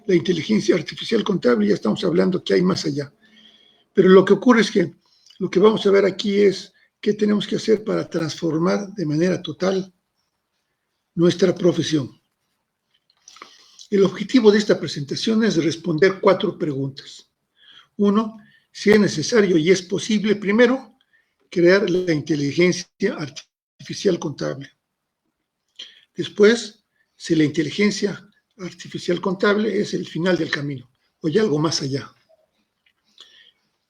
la inteligencia artificial contable, ya estamos hablando que hay más allá. Pero lo que ocurre es que lo que vamos a ver aquí es qué tenemos que hacer para transformar de manera total nuestra profesión. El objetivo de esta presentación es responder 4 preguntas. 1, si es necesario y es posible, primero, crear la inteligencia artificial contable. Después, si la inteligencia artificial contable es el final del camino o hay algo más allá.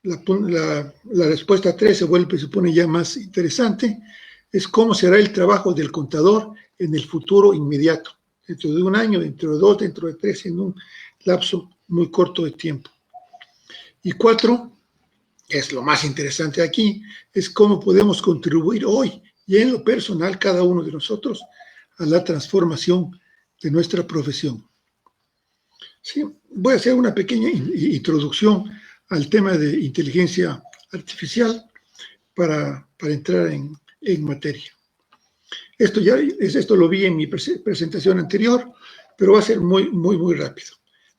La respuesta 3 se pone ya más interesante, es cómo será el trabajo del contador en el futuro inmediato, dentro de 1 año, dentro de 2, dentro de 3, en un lapso muy corto de tiempo. Y 4, es lo más interesante aquí, es cómo podemos contribuir hoy y en lo personal cada uno de nosotros a la transformación de nuestra profesión. Sí, voy a hacer una pequeña introducción al tema de inteligencia artificial para entrar en materia. Esto lo vi en mi presentación anterior, pero va a ser muy rápido.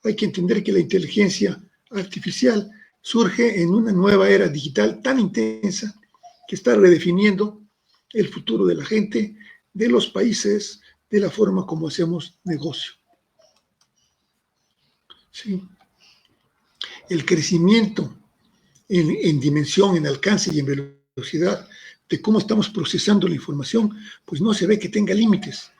Hay que entender que la inteligencia artificial surge en una nueva era digital tan intensa que está redefiniendo el futuro de la gente, de los países, de la forma como hacemos negocio. ¿Sí? El crecimiento en dimensión, en alcance y en velocidad de cómo estamos procesando la información, pues no se ve que tenga límites.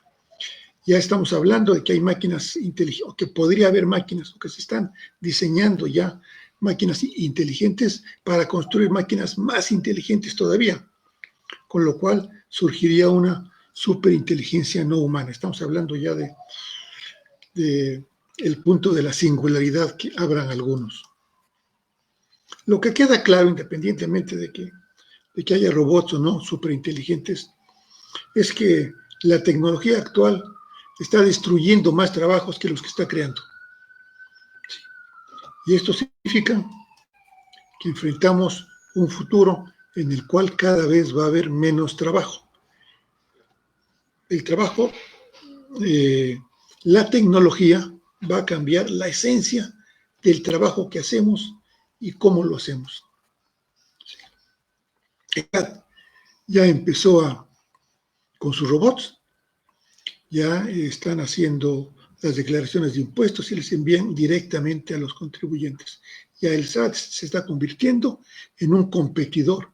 Ya estamos hablando de que hay máquinas inteligentes, o que podría haber máquinas, o que se están diseñando ya máquinas inteligentes para construir máquinas más inteligentes todavía, con lo cual surgiría una superinteligencia no humana. Estamos hablando ya de el punto de la singularidad que habrán algunos. Lo que queda claro, independientemente de que haya robots o no superinteligentes, es que la tecnología actual está destruyendo más trabajos que los que está creando. Y esto significa que enfrentamos un futuro en el cual cada vez va a haber menos trabajo. El trabajo, la tecnología va a cambiar la esencia del trabajo que hacemos y cómo lo hacemos. Ya empezó con sus robots, ya están haciendo las declaraciones de impuestos y les envían directamente a los contribuyentes. Ya el SAT se está convirtiendo en un competidor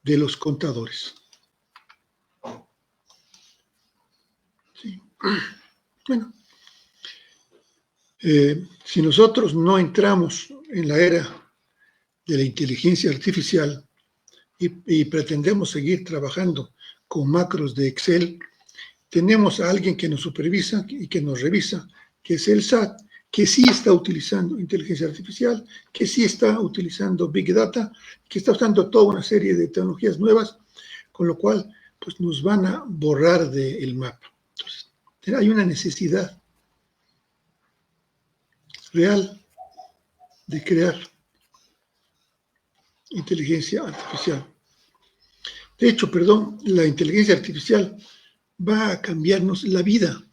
de los contadores. Sí. Bueno, si nosotros no entramos en la era de la inteligencia artificial y pretendemos seguir trabajando con macros de Excel, tenemos a alguien que nos supervisa y que nos revisa, que es el SAT, que sí está utilizando inteligencia artificial, que sí está utilizando Big Data, que está usando toda una serie de tecnologías nuevas, con lo cual pues nos van a borrar del mapa. Entonces, hay una necesidad real de crear inteligencia artificial. De hecho, la inteligencia artificial va a cambiarnos la vida.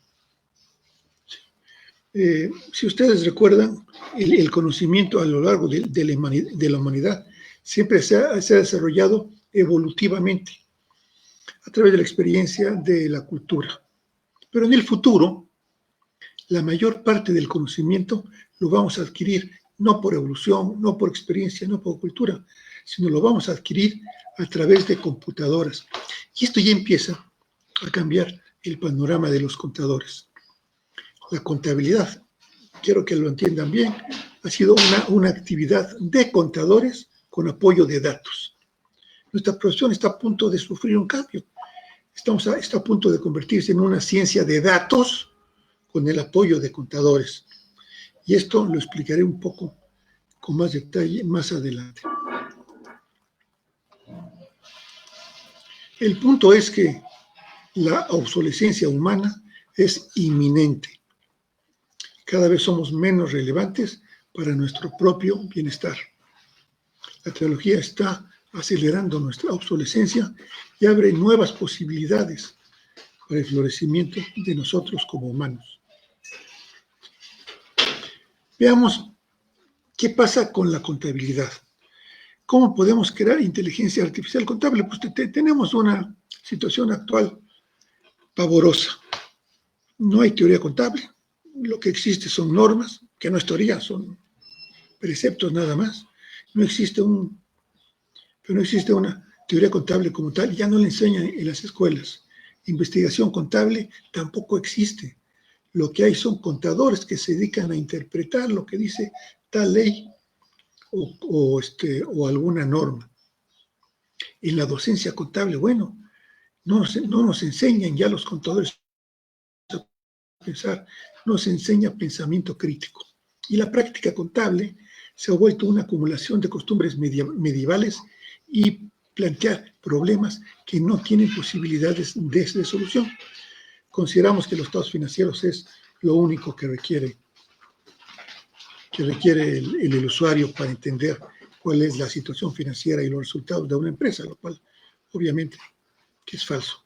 Si ustedes recuerdan, el conocimiento a lo largo de la humanidad siempre se ha desarrollado evolutivamente a través de la experiencia de la cultura. Pero en el futuro, la mayor parte del conocimiento lo vamos a adquirir no por evolución, no por experiencia, no por cultura, sino lo vamos a adquirir a través de computadoras. Y esto ya empieza a cambiar el panorama de los contadores. La contabilidad, quiero que lo entiendan bien, ha sido una actividad de contadores con apoyo de datos. Nuestra profesión está a punto de sufrir un cambio. Está a punto de convertirse en una ciencia de datos con el apoyo de contadores. Y esto lo explicaré un poco con más detalle más adelante. El punto es que la obsolescencia humana es inminente. Cada vez somos menos relevantes para nuestro propio bienestar. La tecnología está acelerando nuestra obsolescencia y abre nuevas posibilidades para el florecimiento de nosotros como humanos. Veamos qué pasa con la contabilidad. ¿Cómo podemos crear inteligencia artificial contable? Pues tenemos una situación actual pavorosa. No hay teoría contable. Lo que existe son normas, que no es teoría, son preceptos nada más. Pero no existe una teoría contable como tal. Ya no le enseñan en las escuelas. Investigación contable tampoco existe. Lo que hay son contadores que se dedican a interpretar lo que dice tal ley o alguna norma. En la docencia contable, bueno, no nos enseñan ya los contadores a pensar, nos enseña pensamiento crítico. Y la práctica contable se ha vuelto una acumulación de costumbres medievales y plantear problemas que no tienen posibilidades de solución. Consideramos que los estados financieros es lo único que requiere el usuario para entender cuál es la situación financiera y los resultados de una empresa, lo cual obviamente que es falso.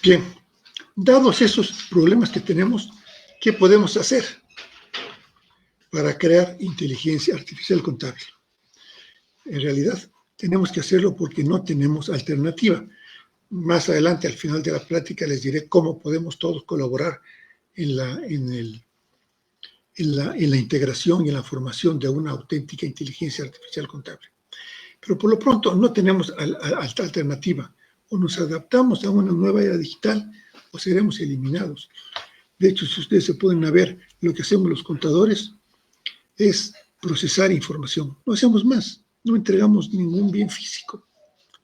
Bien, dados esos problemas que tenemos, ¿qué podemos hacer para crear inteligencia artificial contable? En realidad, tenemos que hacerlo porque no tenemos alternativa. Más adelante, al final de la plática, les diré cómo podemos todos colaborar en la integración y en la formación de una auténtica inteligencia artificial contable. Pero por lo pronto no tenemos alternativa. O nos adaptamos a una nueva era digital o seremos eliminados. De hecho, si ustedes se pueden ver, lo que hacemos los contadores es procesar información. No hacemos más, no entregamos ningún bien físico,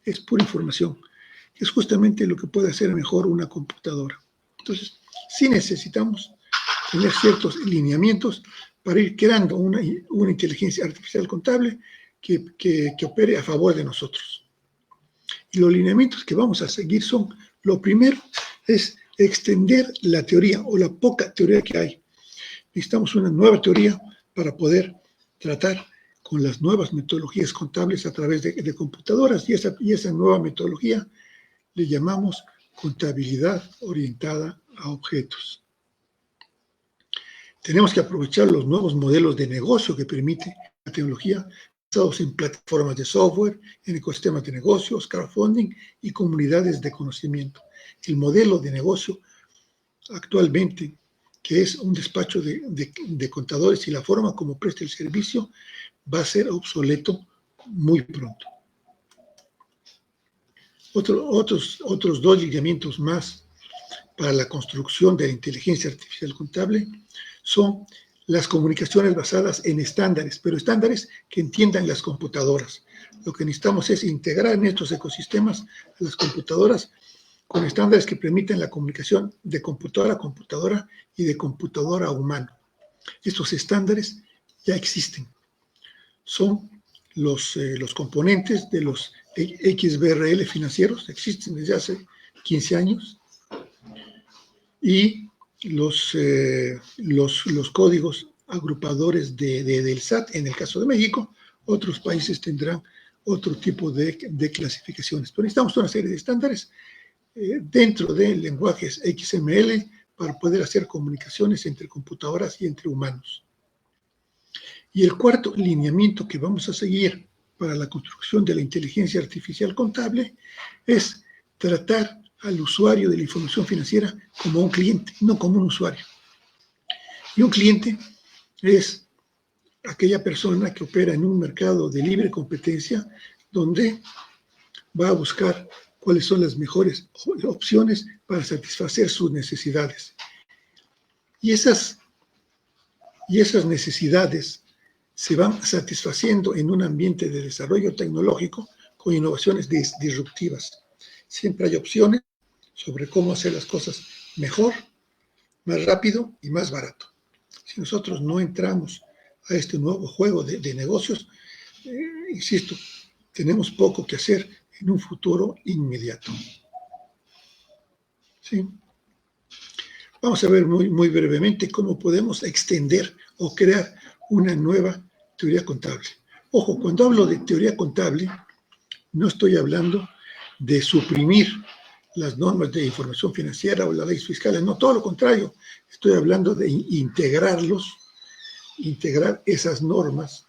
es pura información. Es justamente lo que puede hacer mejor una computadora. Entonces, sí necesitamos tener ciertos lineamientos para ir creando una inteligencia artificial contable que opere a favor de nosotros. Y los lineamientos que vamos a seguir son, lo primero es extender la teoría o la poca teoría que hay. Necesitamos una nueva teoría para poder tratar con las nuevas metodologías contables a través de computadoras y esa nueva metodología le llamamos contabilidad orientada a objetos. Tenemos que aprovechar los nuevos modelos de negocio que permite la tecnología basados en plataformas de software, en ecosistemas de negocios, crowdfunding y comunidades de conocimiento. El modelo de negocio actualmente, que es un despacho de contadores y la forma como presta el servicio, va a ser obsoleto muy pronto. Otros dos lineamientos más para la construcción de la inteligencia artificial contable son las comunicaciones basadas en estándares, pero estándares que entiendan las computadoras. Lo que necesitamos es integrar en estos ecosistemas a las computadoras con estándares que permiten la comunicación de computadora a computadora y de computadora a humano. Estos estándares ya existen. Son los componentes de los XBRL financieros, existen desde hace 15 años, y los códigos agrupadores del SAT, en el caso de México. Otros países tendrán otro tipo de clasificaciones. Pero necesitamos una serie de estándares dentro de lenguajes XML para poder hacer comunicaciones entre computadoras y entre humanos. Y el cuarto lineamiento que vamos a seguir para la construcción de la inteligencia artificial contable es tratar al usuario de la información financiera como un cliente, no como un usuario. Y un cliente es aquella persona que opera en un mercado de libre competencia donde va a buscar cuáles son las mejores opciones para satisfacer sus necesidades. Y esas necesidades se van satisfaciendo en un ambiente de desarrollo tecnológico con innovaciones disruptivas. Siempre hay opciones sobre cómo hacer las cosas mejor, más rápido y más barato. Si nosotros no entramos a este nuevo juego de negocios, insisto, tenemos poco que hacer en un futuro inmediato. ¿Sí? Vamos a ver muy brevemente cómo podemos extender o crear una nueva teoría contable. Ojo, cuando hablo de teoría contable, no estoy hablando de suprimir las normas de información financiera o las leyes fiscales, no, todo lo contrario, estoy hablando de integrar esas normas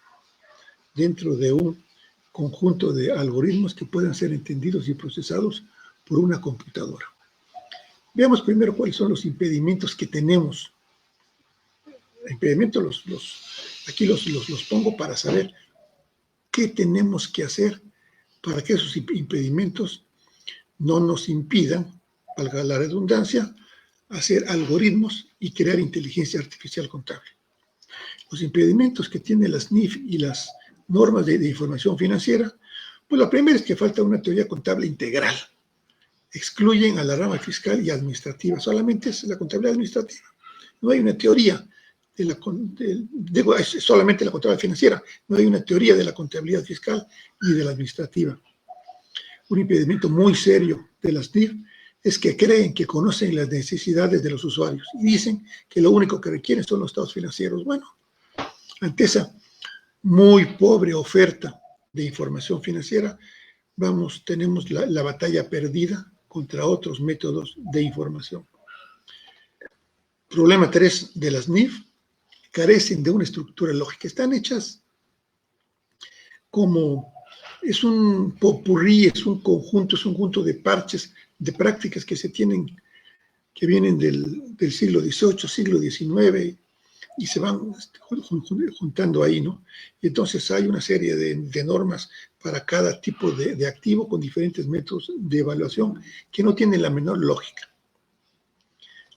dentro de un conjunto de algoritmos que puedan ser entendidos y procesados por una computadora. Veamos primero cuáles son los impedimentos que tenemos. Impedimentos aquí los pongo para saber qué tenemos que hacer para que esos impedimentos no nos impidan, valga la redundancia, hacer algoritmos y crear inteligencia artificial contable. Los impedimentos que tienen las NIF y las normas de información financiera, pues la primera es que falta una teoría contable integral. Excluyen a la rama fiscal y administrativa, solamente es la contabilidad administrativa. No hay una teoría es solamente la contabilidad financiera, no hay una teoría de la contabilidad fiscal ni de la administrativa. Un impedimento muy serio de las NIF es que creen que conocen las necesidades de los usuarios y dicen que lo único que requieren son los estados financieros. Bueno, ante esa muy pobre oferta de información financiera, tenemos la batalla perdida contra otros métodos de información. Problema 3 de las NIF, carecen de una estructura lógica. Están hechas como, es un popurrí, es un conjunto de parches, de prácticas que se tienen, que vienen del siglo XVIII, siglo XIX, y se van juntando ahí, ¿no? Y entonces hay una serie de normas para cada tipo de activo con diferentes métodos de evaluación que no tienen la menor lógica.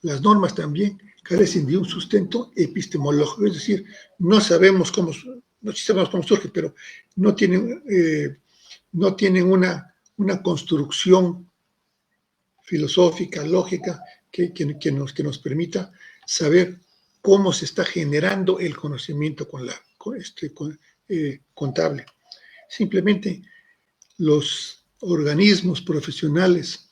Las normas también carecen de un sustento epistemológico, es decir, no sabemos cómo surge, pero no tienen una construcción filosófica, lógica, que nos permita saber cómo se está generando el conocimiento contable. Simplemente los organismos profesionales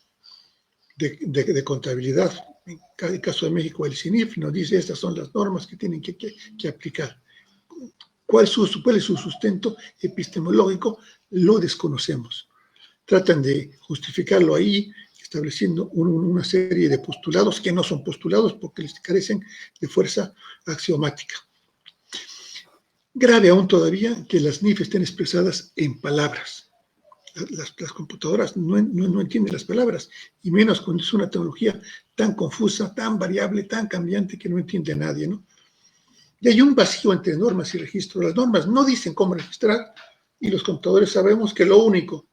de contabilidad, en el caso de México el CINIF, nos dice estas son las normas que tienen que aplicar. ¿Cuál es su sustento epistemológico? Lo desconocemos. Tratan de justificarlo ahí, estableciendo una serie de postulados que no son postulados porque les carecen de fuerza axiomática. Grave aún todavía que las NIF estén expresadas en palabras. Las computadoras no entienden las palabras, y menos cuando es una tecnología tan confusa, tan variable, tan cambiante que no entiende nadie, ¿no? Y hay un vacío entre normas y registro. Las normas no dicen cómo registrar, y los contadores sabemos que lo único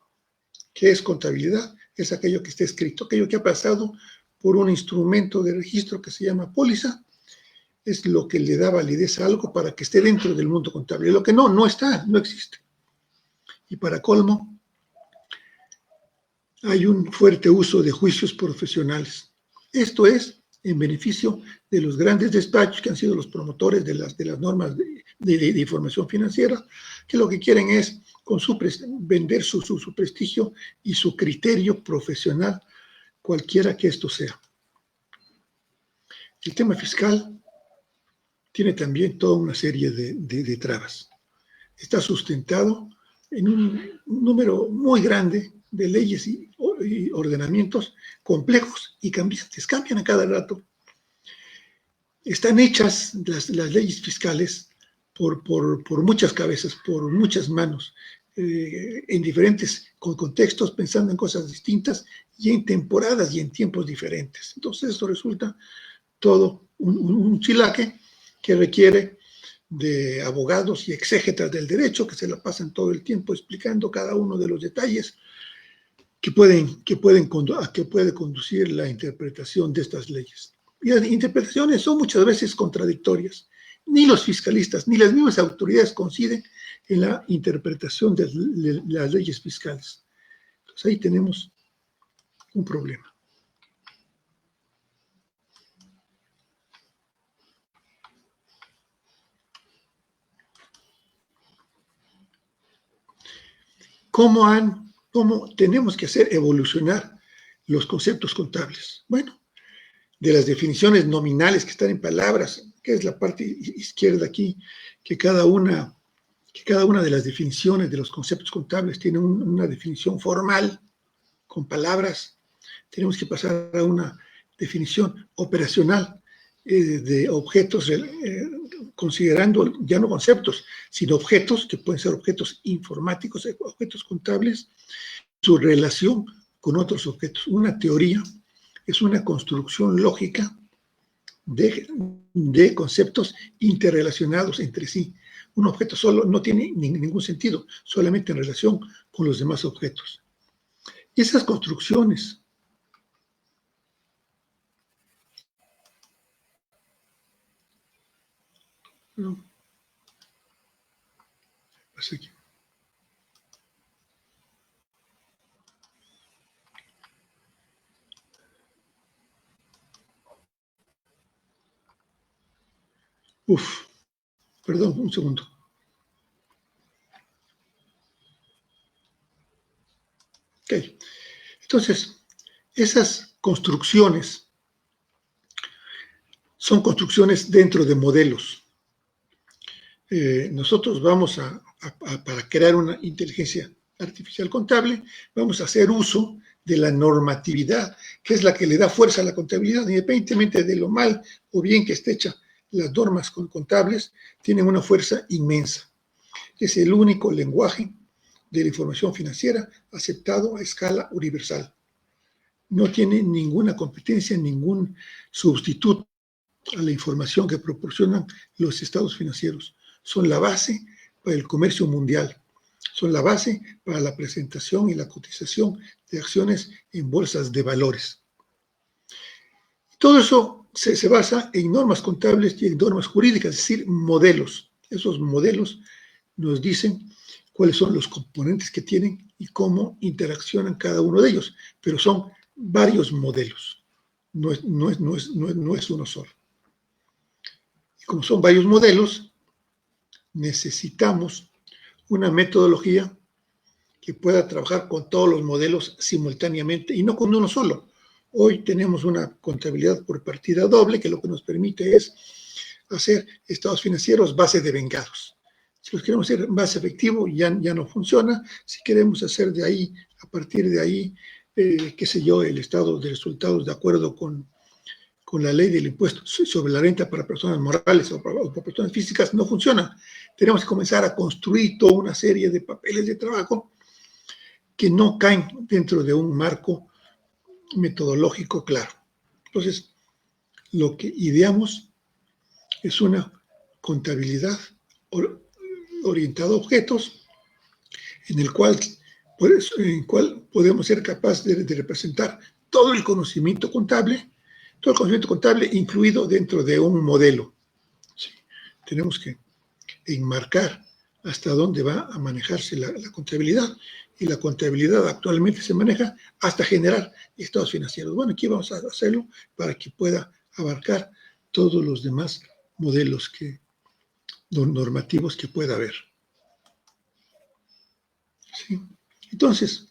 que es contabilidad es aquello que está escrito, aquello que ha pasado por un instrumento de registro que se llama póliza, es lo que le da validez a algo para que esté dentro del mundo contable. Lo que no está, no existe. Y para colmo, hay un fuerte uso de juicios profesionales. Esto es en beneficio de los grandes despachos que han sido los promotores de las normas de información financiera, que lo que quieren es vender su prestigio y su criterio profesional, cualquiera que esto sea. El tema fiscal tiene también toda una serie de trabas. Está sustentado en un número muy grande de leyes y ordenamientos complejos y cambiantes, cambian a cada rato. Están hechas las leyes fiscales por muchas cabezas, por muchas manos, en diferentes contextos, pensando en cosas distintas y en temporadas y en tiempos diferentes. Entonces esto resulta todo un chilaque que requiere de abogados y exégetas del derecho que se la pasan todo el tiempo explicando cada uno de los detalles que puede conducir la interpretación de estas leyes. Y las interpretaciones son muchas veces contradictorias. Ni los fiscalistas ni las mismas autoridades coinciden en la interpretación de las leyes fiscales. Entonces ahí tenemos un problema. ¿Cómo tenemos que hacer evolucionar los conceptos contables? Bueno, de las definiciones nominales que están en palabras, que es la parte izquierda aquí, que cada una de las definiciones de los conceptos contables tiene una definición formal, con palabras. Tenemos que pasar a una definición operacional de objetos, considerando ya no conceptos, sino objetos, que pueden ser objetos informáticos, objetos contables, su relación con otros objetos. Una teoría es una construcción lógica de conceptos interrelacionados entre sí. Un objeto solo no tiene ningún sentido, solamente en relación con los demás objetos. Y esas construcciones no, así que, perdón, un segundo. Ok, entonces, esas construcciones son construcciones dentro de modelos. Nosotros vamos para crear una inteligencia artificial contable, vamos a hacer uso de la normatividad, que es la que le da fuerza a la contabilidad, independientemente de lo mal o bien que esté hecha. Las normas contables tienen una fuerza inmensa. Es el único lenguaje de la información financiera aceptado a escala universal. No tiene ninguna competencia, ningún sustituto a la información que proporcionan los estados financieros. Son la base para el comercio mundial. Son la base para la presentación y la cotización de acciones en bolsas de valores. Todo eso se basa en normas contables y en normas jurídicas, es decir, modelos. Esos modelos nos dicen cuáles son los componentes que tienen y cómo interaccionan cada uno de ellos, pero son varios modelos, no es uno solo. Y como son varios modelos, necesitamos una metodología que pueda trabajar con todos los modelos simultáneamente y no con uno solo. Hoy tenemos una contabilidad por partida doble que lo que nos permite es hacer estados financieros base de vengados. Si los queremos hacer base efectivo, ya no funciona. Si queremos hacer de ahí, a partir de ahí, qué sé yo, el estado de resultados de acuerdo con la ley del impuesto sobre la renta para personas morales o para personas físicas, no funciona. Tenemos que comenzar a construir toda una serie de papeles de trabajo que no caen dentro de un marco metodológico claro. Entonces, lo que ideamos es una contabilidad orientada a objetos en el cual podemos ser capaces de representar todo el conocimiento contable, incluido dentro de un modelo. Sí, tenemos que enmarcar hasta dónde va a manejarse la contabilidad, y la contabilidad actualmente se maneja hasta generar estados financieros. Bueno, aquí vamos a hacerlo para que pueda abarcar todos los demás modelos normativos que pueda haber. ¿Sí? Entonces,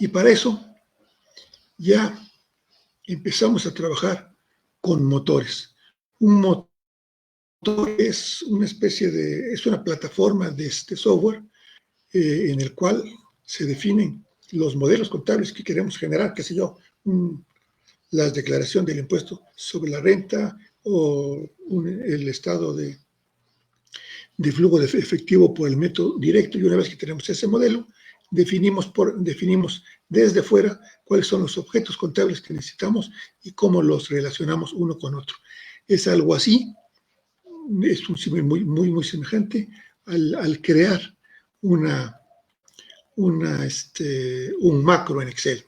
y para eso ya empezamos a trabajar con motores. Un motor es una especie es una plataforma de este software en el cual se definen los modelos contables que queremos generar, qué sé yo, la declaración del impuesto sobre la renta o el estado de flujo de efectivo por el método directo, y una vez que tenemos ese modelo, definimos desde fuera cuáles son los objetos contables que necesitamos y cómo los relacionamos uno con otro. Es algo así, es un símil muy semejante al crear un macro en Excel.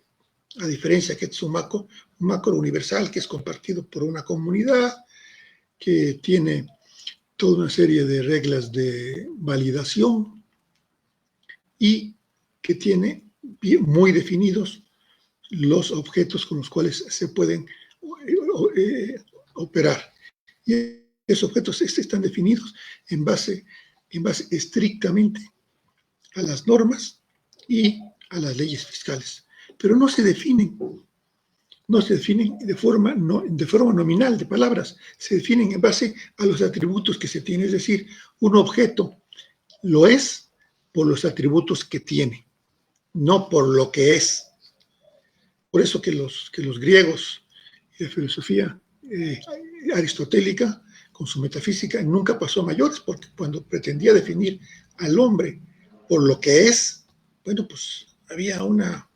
A diferencia que es un macro universal que es compartido por una comunidad, que tiene toda una serie de reglas de validación y que tiene muy definidos los objetos con los cuales se pueden operar. Y esos objetos están definidos en base estrictamente a las normas y a las leyes fiscales, pero no se definen no se definen de forma nominal de palabras, se definen en base a los atributos que se tiene. Es decir, un objeto lo es por los atributos que tiene, no por lo que es. Por eso que los griegos y la filosofía aristotélica, con su metafísica, nunca pasó a mayores, porque cuando pretendía definir al hombre por lo que es, bueno, pues había una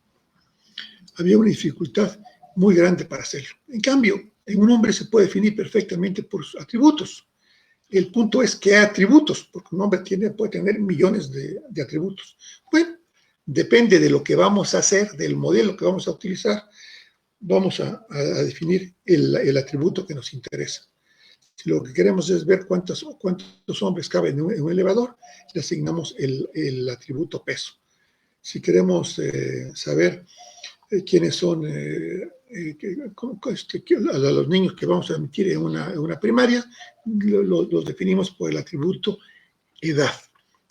dificultad muy grande para hacerlo. En cambio, en un hombre se puede definir perfectamente por sus atributos. El punto es qué atributos, porque un hombre puede tener millones de atributos. Bueno, depende de lo que vamos a hacer, del modelo que vamos a utilizar, vamos a definir el atributo que nos interesa. Si lo que queremos es ver cuántos hombres caben en un elevador, le asignamos el atributo peso. Si queremos saber quiénes son a los niños que vamos a admitir en una primaria, los definimos por el atributo edad.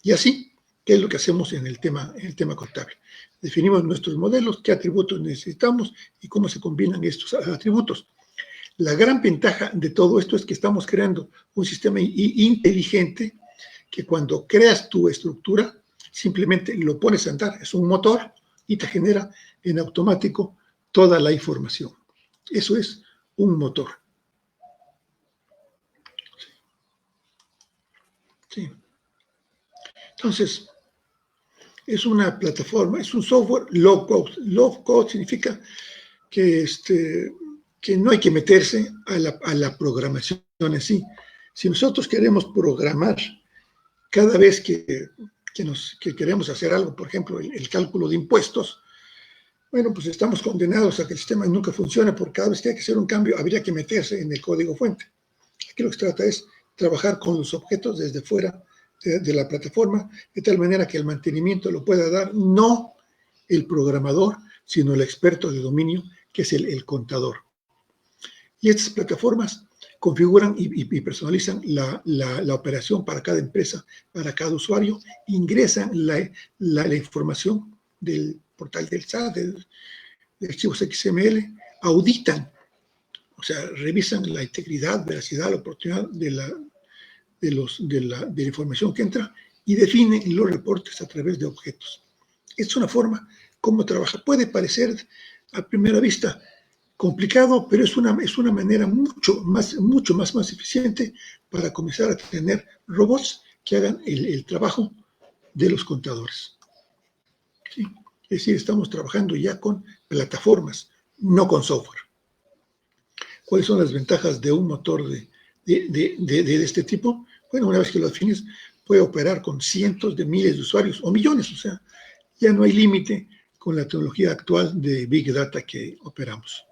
Y así, ¿qué es lo que hacemos en el tema contable? Definimos nuestros modelos, qué atributos necesitamos y cómo se combinan estos atributos. La gran ventaja de todo esto es que estamos creando un sistema inteligente que cuando creas tu estructura, simplemente lo pones a andar, es un motor y te genera en automático toda la información. Eso es un motor. Sí. Entonces, es una plataforma, es un software low code. Low code significa que no hay que meterse a la programación en sí. Si nosotros queremos programar cada vez que queremos hacer algo, por ejemplo, el cálculo de impuestos, bueno, pues estamos condenados a que el sistema nunca funcione, porque cada vez que hay que hacer un cambio habría que meterse en el código fuente. Aquí lo que se trata es trabajar con los objetos desde fuera de la plataforma, de tal manera que el mantenimiento lo pueda dar no el programador, sino el experto de dominio, que es el contador. Y estas plataformas configuran y personalizan la operación para cada empresa, para cada usuario, ingresan la información del portal del SAT, de archivos XML, auditan, o sea, revisan la integridad, veracidad, la oportunidad de la información que entra y definen los reportes a través de objetos. Es una forma como trabaja. Puede parecer a primera vista complicado, pero es una manera mucho más eficiente para comenzar a tener robots que hagan el trabajo de los contadores. ¿Sí? Es decir, estamos trabajando ya con plataformas, no con software. ¿Cuáles son las ventajas de un motor de este tipo? Bueno, una vez que lo defines, puede operar con cientos de miles de usuarios o millones, o sea, ya no hay límite con la tecnología actual de Big Data que operamos.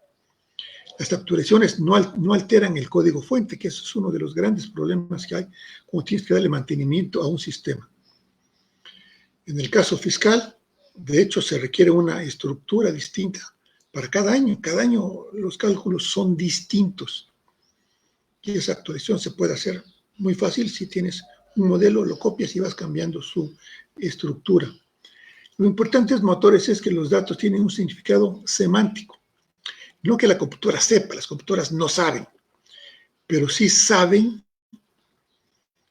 Las actualizaciones no alteran el código fuente, que eso es uno de los grandes problemas que hay cuando tienes que darle mantenimiento a un sistema. En el caso fiscal, de hecho, se requiere una estructura distinta para cada año. Cada año los cálculos son distintos. Y esa actualización se puede hacer muy fácil si tienes un modelo, lo copias y vas cambiando su estructura. Lo importante de los motores es que los datos tienen un significado semántico. No que la computadora sepa, las computadoras no saben, pero sí saben,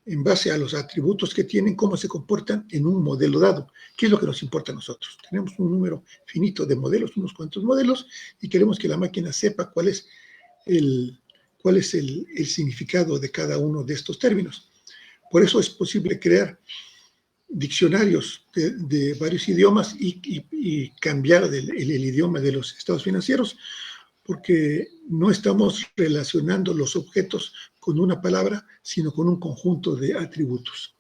en base a los atributos que tienen, cómo se comportan en un modelo dado. ¿Qué es lo que nos importa a nosotros? Tenemos un número finito de modelos, unos cuantos modelos, y queremos que la máquina sepa cuál es el significado de cada uno de estos términos. Por eso es posible crear diccionarios de varios idiomas y cambiar el idioma de los estados financieros, porque no estamos relacionando los objetos con una palabra, sino con un conjunto de atributos.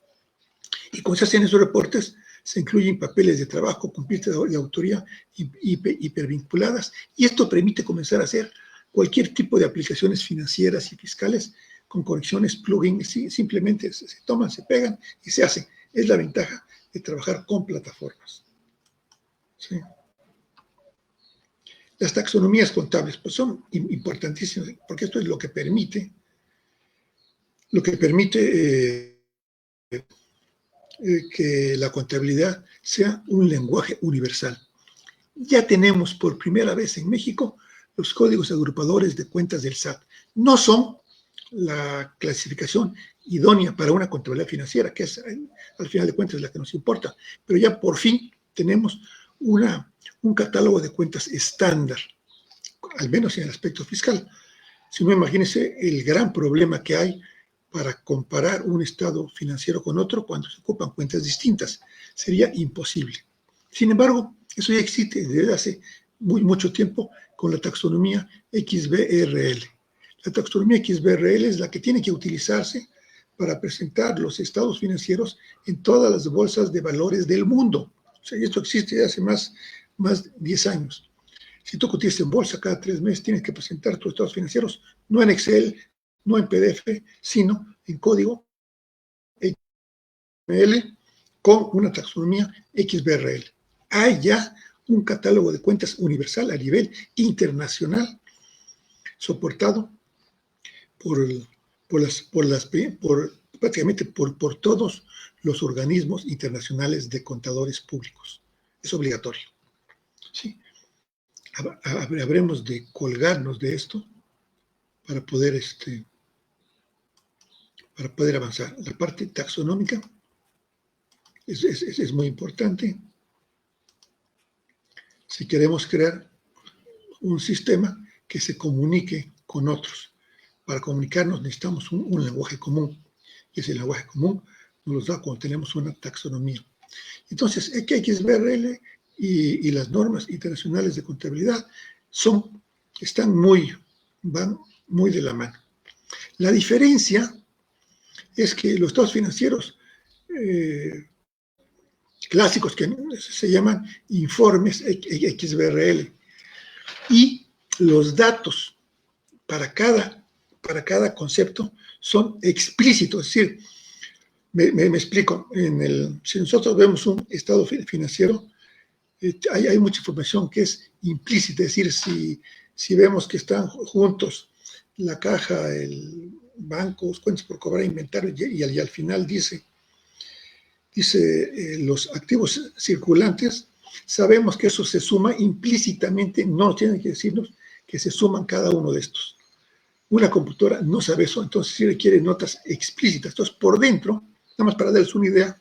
Y cuando se hacen esos reportes, se incluyen papeles de trabajo con pistas de autoría hipervinculadas, y esto permite comenzar a hacer cualquier tipo de aplicaciones financieras y fiscales con conexiones plugin, simplemente se toman, se pegan y se hacen. Es la ventaja de trabajar con plataformas. ¿Sí? Las taxonomías contables pues son importantísimas, porque esto es lo que permite que la contabilidad sea un lenguaje universal. Ya tenemos por primera vez en México los códigos agrupadores de cuentas del SAT. No son la clasificación idónea para una contabilidad financiera, que es, al final de cuentas, la que nos importa. Pero ya por fin tenemos un catálogo de cuentas estándar, al menos en el aspecto fiscal. Si no, imagínense el gran problema que hay para comparar un estado financiero con otro cuando se ocupan cuentas distintas. Sería imposible. Sin embargo, eso ya existe desde hace mucho tiempo con la taxonomía XBRL. La taxonomía XBRL es la que tiene que utilizarse para presentar los estados financieros en todas las bolsas de valores del mundo. O sea, esto existe desde hace más de 10 años. Si tú cotizas en bolsa cada 3 meses, tienes que presentar tus estados financieros, no en Excel, no en PDF, sino en código XML con una taxonomía XBRL. Hay ya un catálogo de cuentas universal a nivel internacional, soportado prácticamente por todos los organismos internacionales de contadores públicos. Es obligatorio. ¿Sí? Habremos de colgarnos de esto para poder avanzar. La parte taxonómica es muy importante. Si queremos crear un sistema que se comunique con otros. Para comunicarnos necesitamos un lenguaje común. Y ese lenguaje común nos lo da cuando tenemos una taxonomía. Entonces, XBRL y las normas internacionales de contabilidad van muy de la mano. La diferencia es que los estados financieros clásicos, que se llaman informes XBRL, y los datos para cada concepto son explícitos. Es decir, me explico, si nosotros vemos un estado financiero, hay mucha información que es implícita. Es decir, si vemos que están juntos la caja, el banco, cuentas por cobrar, inventario, y al final dice los activos circulantes, sabemos que eso se suma implícitamente, no tienen que decirnos que se suman cada uno de estos. Una computadora no sabe eso, entonces sí requiere notas explícitas. Entonces, por dentro, nada más para darles una idea,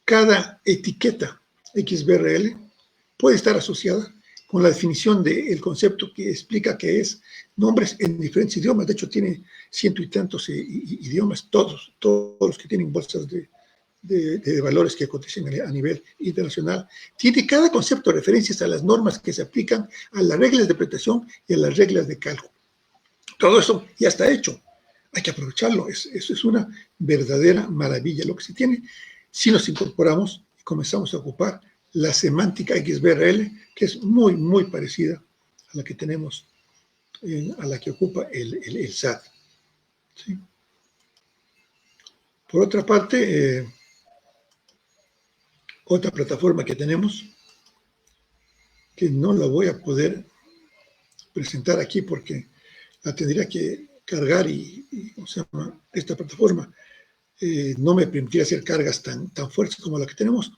cada etiqueta XBRL puede estar asociada con la definición del concepto que explica que es nombres en diferentes idiomas. De hecho, tiene 100 y tantos idiomas, todos los que tienen bolsas de valores que cotizan a nivel internacional. Tiene cada concepto referencias a las normas que se aplican, a las reglas de interpretación y a las reglas de cálculo. Todo eso ya está hecho. Hay que aprovecharlo. Eso es una verdadera maravilla. Lo que se tiene, si nos incorporamos y comenzamos a ocupar la semántica XBRL, que es muy, muy parecida a la que tenemos, a la que ocupa el SAT. ¿Sí? Por otra parte, otra plataforma que tenemos, que no la voy a poder presentar aquí porque la tendría que cargar o sea, esta plataforma no me permitiría hacer cargas tan fuertes como la que tenemos.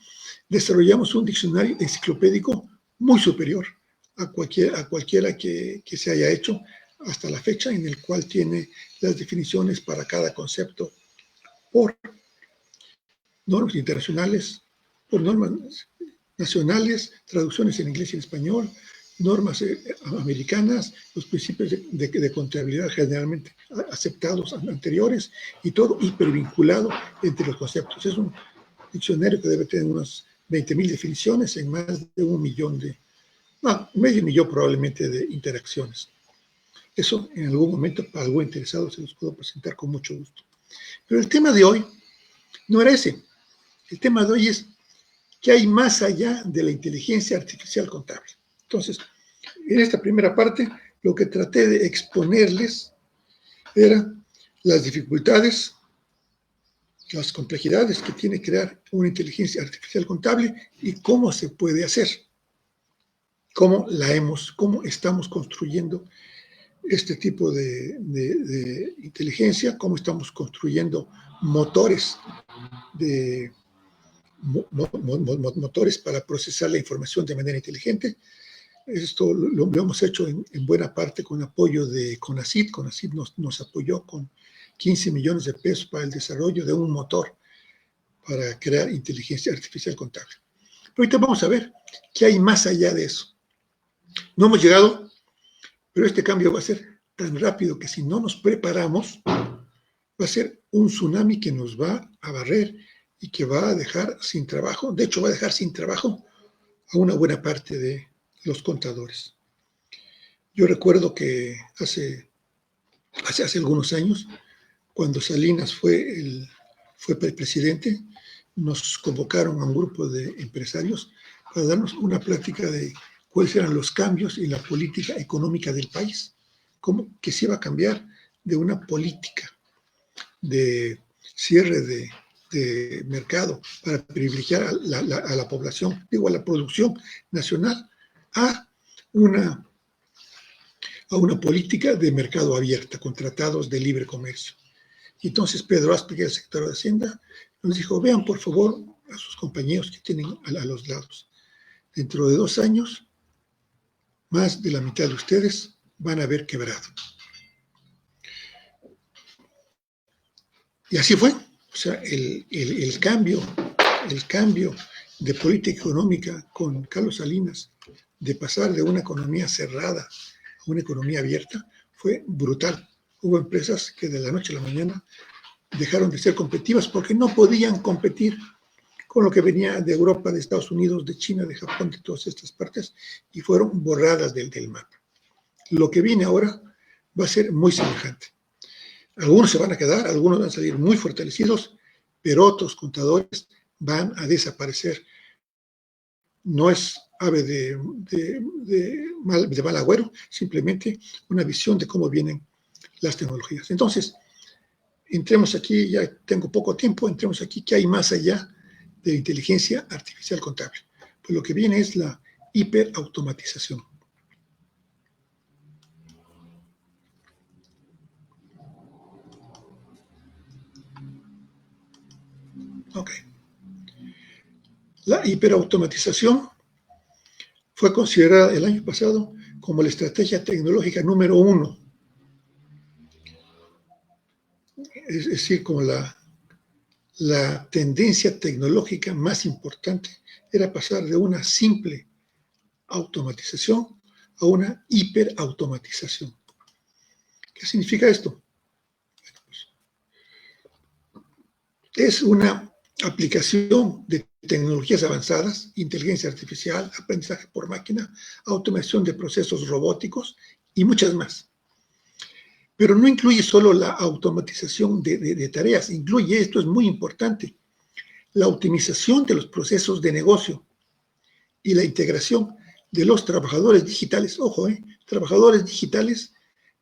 Desarrollamos un diccionario enciclopédico muy superior a cualquiera que se haya hecho hasta la fecha, en el cual tiene las definiciones para cada concepto por normas internacionales, por normas nacionales, traducciones en inglés y en español, normas americanas, los principios de contabilidad generalmente aceptados anteriores, y todo hipervinculado entre los conceptos. Es un diccionario que debe tener unas 20,000 definiciones en más de 1 millón medio millón probablemente de interacciones. Eso en algún momento para algún interesado se los puedo presentar con mucho gusto. Pero el tema de hoy no era ese. El tema de hoy es qué hay más allá de la inteligencia artificial contable. Entonces, en esta primera parte, lo que traté de exponerles era las dificultades, las complejidades que tiene crear una inteligencia artificial contable y cómo se puede hacer, cómo estamos construyendo este tipo de inteligencia, cómo estamos construyendo motores motores para procesar la información de manera inteligente. Esto lo hemos hecho en buena parte con apoyo de CONACYT. CONACYT nos apoyó con 15 millones de pesos para el desarrollo de un motor para crear inteligencia artificial contable. Pero ahorita vamos a ver qué hay más allá de eso. No hemos llegado, pero este cambio va a ser tan rápido que si no nos preparamos, va a ser un tsunami que nos va a barrer y que va a dejar sin trabajo. De hecho, va a dejar sin trabajo a una buena parte de los contadores. Yo recuerdo que hace algunos años, cuando Salinas fue presidente, nos convocaron a un grupo de empresarios para darnos una plática de cuáles eran los cambios en la política económica del país, cómo que se iba a cambiar de una política de cierre de mercado para privilegiar a la población, digo, a la producción nacional, a una política de mercado abierta, con tratados de libre comercio. Y entonces Pedro Aspe, el secretario de Hacienda, nos dijo, vean por favor a sus compañeros que tienen a los lados. Dentro de 2 años, más de la mitad de ustedes van a haber quebrado. Y así fue. O sea, el cambio de política económica con Carlos Salinas, de pasar de una economía cerrada a una economía abierta, fue brutal. Hubo empresas que de la noche a la mañana dejaron de ser competitivas porque no podían competir con lo que venía de Europa, de Estados Unidos, de China, de Japón, de todas estas partes, y fueron borradas del mapa. Lo que viene ahora va a ser muy semejante. Algunos se van a quedar, algunos van a salir muy fortalecidos, pero otros contadores van a desaparecer. No es ave de mal agüero, simplemente una visión de cómo vienen las tecnologías. Entonces, entremos aquí, ya tengo poco tiempo, entremos aquí, ¿qué hay más allá de la inteligencia artificial contable? Pues lo que viene es la hiperautomatización. Ok. La hiperautomatización fue considerada el año pasado como la estrategia tecnológica número 1. Es decir, como la tendencia tecnológica más importante era pasar de una simple automatización a una hiperautomatización. ¿Qué significa esto? Es una aplicación de tecnologías avanzadas, inteligencia artificial, aprendizaje por máquina, automación de procesos robóticos y muchas más. Pero no incluye solo la automatización de tareas, incluye, esto es muy importante, la optimización de los procesos de negocio y la integración de los trabajadores digitales, ojo, trabajadores digitales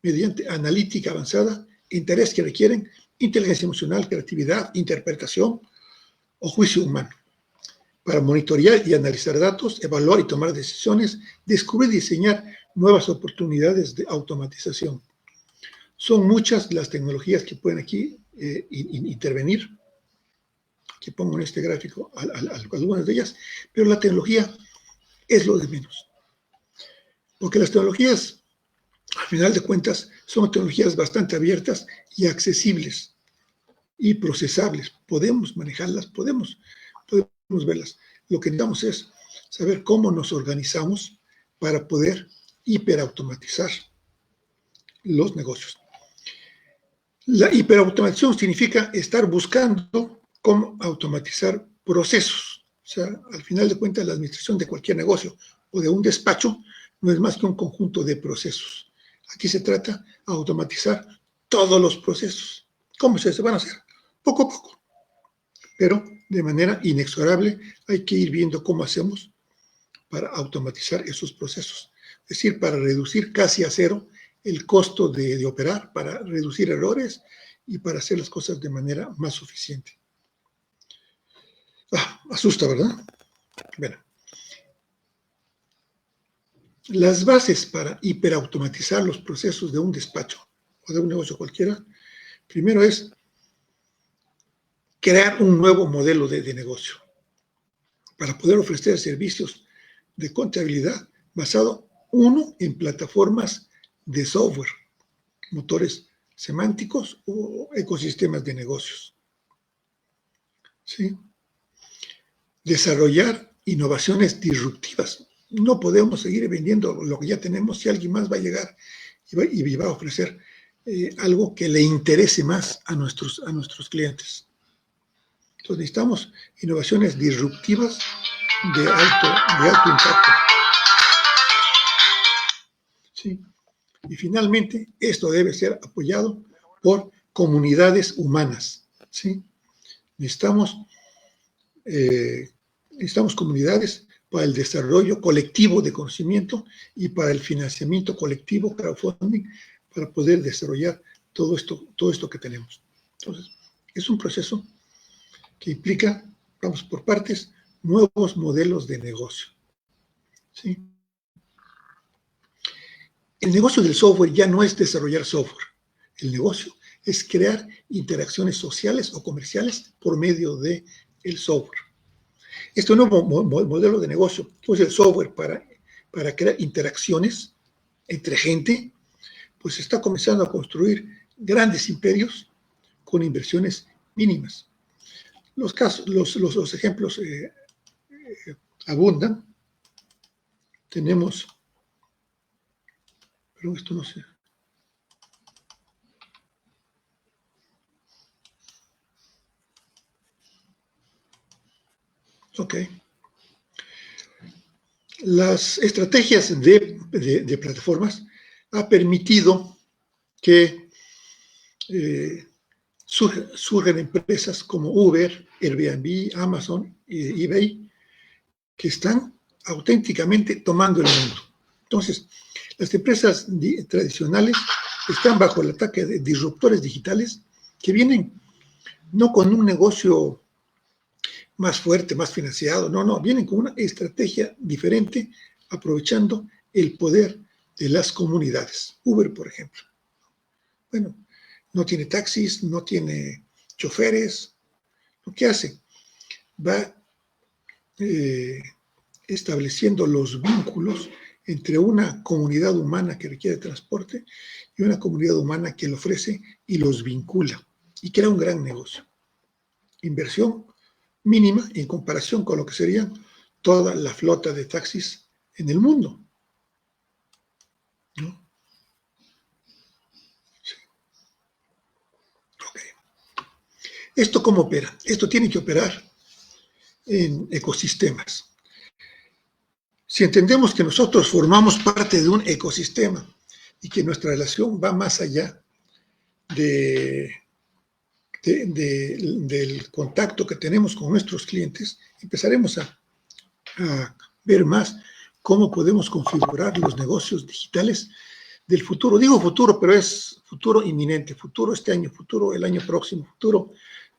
mediante analítica avanzada en tareas que requieren inteligencia emocional, creatividad, interpretación o juicio humano, para monitorear y analizar datos, evaluar y tomar decisiones, descubrir y diseñar nuevas oportunidades de automatización. Son muchas las tecnologías que pueden aquí intervenir. Aquí pongo en este gráfico algunas de ellas, pero la tecnología es lo de menos. Porque las tecnologías, al final de cuentas, son tecnologías bastante abiertas y accesibles y procesables. Podemos manejarlas, podemos verlas. Lo que necesitamos es saber cómo nos organizamos para poder hiperautomatizar los negocios. La hiperautomatización significa estar buscando cómo automatizar procesos. O sea, al final de cuentas, la administración de cualquier negocio o de un despacho no es más que un conjunto de procesos. Aquí se trata de automatizar todos los procesos. ¿Cómo se van a hacer? Poco a poco. Pero de manera inexorable hay que ir viendo cómo hacemos para automatizar esos procesos. Es decir, para reducir casi a cero el costo de operar, para reducir errores y para hacer las cosas de manera más suficiente. Asusta, ¿verdad? Bueno. Las bases para hiperautomatizar los procesos de un despacho o de un negocio cualquiera, primero es crear un nuevo modelo de negocio para poder ofrecer servicios de contabilidad basado Uno, en plataformas de software, motores semánticos o ecosistemas de negocios. ¿Sí? Desarrollar innovaciones disruptivas. No podemos seguir vendiendo lo que ya tenemos si alguien más va a llegar y va a ofrecer algo que le interese más a nuestros clientes. Entonces necesitamos innovaciones disruptivas de alto impacto. ¿Sí? Y finalmente, esto debe ser apoyado por comunidades humanas. ¿Sí? Necesitamos comunidades para el desarrollo colectivo de conocimiento y para el financiamiento colectivo, crowdfunding, para poder desarrollar todo esto que tenemos. Entonces, es un proceso que implica, vamos por partes, nuevos modelos de negocio. ¿Sí? El negocio del software ya no es desarrollar software. El negocio es crear interacciones sociales o comerciales por medio del software. Este nuevo modelo de negocio, pues el software para crear interacciones entre gente, pues está comenzando a construir grandes imperios con inversiones mínimas. Los ejemplos abundan. Tenemos, pero esto no sé. Ok. Las estrategias de plataformas han permitido que surgen empresas como Uber, Airbnb, Amazon, eBay, que están auténticamente tomando el mundo. Entonces, las empresas tradicionales están bajo el ataque de disruptores digitales que vienen no con un negocio más fuerte, más financiado, no, vienen con una estrategia diferente, aprovechando el poder de las comunidades. Uber, por ejemplo. Bueno, no tiene taxis, no tiene choferes. ¿Lo que hace? Va estableciendo los vínculos entre una comunidad humana que requiere transporte y una comunidad humana que lo ofrece y los vincula y crea un gran negocio. Inversión mínima en comparación con lo que sería toda la flota de taxis en el mundo. ¿No? Sí. Okay. ¿Esto cómo opera? Esto tiene que operar en ecosistemas. Si entendemos que nosotros formamos parte de un ecosistema y que nuestra relación va más allá del contacto que tenemos con nuestros clientes, empezaremos a ver más cómo podemos configurar los negocios digitales del futuro. Digo futuro, pero es futuro inminente, futuro este año, futuro el año próximo, futuro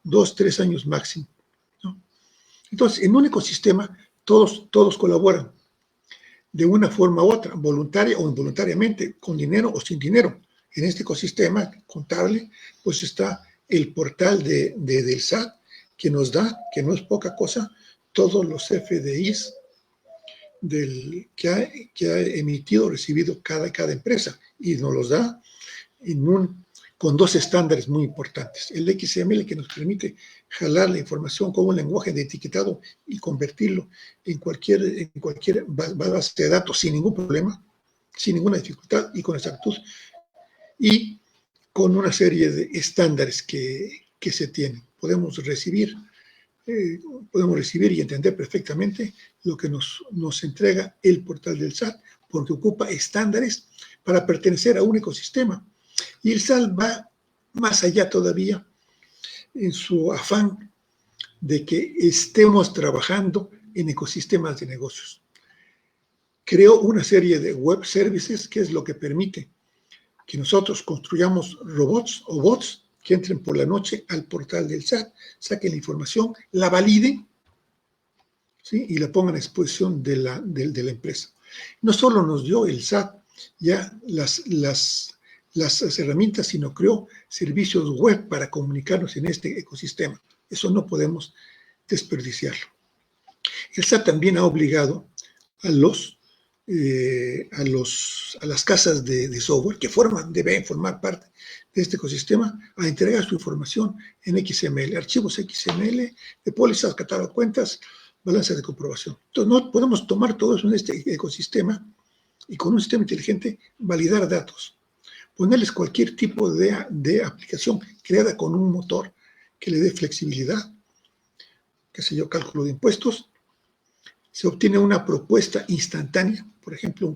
2, 3 años máximo, ¿no? Entonces, en un ecosistema todos colaboran de una forma u otra, voluntaria o involuntariamente, con dinero o sin dinero. En este ecosistema contable, pues está el portal del SAT, que nos da, que no es poca cosa, todos los FDIs que ha emitido, recibido cada empresa, y nos los da con dos estándares muy importantes. El XML, que nos permite jalar la información con un lenguaje de etiquetado y convertirlo en cualquier base de datos sin ningún problema, sin ninguna dificultad y con exactitud, y con una serie de estándares que se tienen. Podemos recibir y entender perfectamente lo que nos entrega el portal del SAT, porque ocupa estándares para pertenecer a un ecosistema. Y el SAT va más allá todavía en su afán de que estemos trabajando en ecosistemas de negocios. Creó una serie de web services, que es lo que permite que nosotros construyamos robots o bots que entren por la noche al portal del SAT, saquen la información, la validen, ¿sí? Y la pongan a exposición de la empresa. No solo nos dio el SAT ya las herramientas, sino creó servicios web para comunicarnos en este ecosistema. Eso no podemos desperdiciarlo. El SAT también ha obligado a los a las casas de software que deben formar parte de este ecosistema a entregar su información en XML, archivos XML de pólizas, catálogo de cuentas, balanza de comprobación. Entonces, no podemos tomar todo eso en este ecosistema y con un sistema inteligente validar datos, ponerles cualquier tipo de aplicación creada con un motor que le dé flexibilidad, qué sé yo, cálculo de impuestos. Se obtiene una propuesta instantánea, por ejemplo, el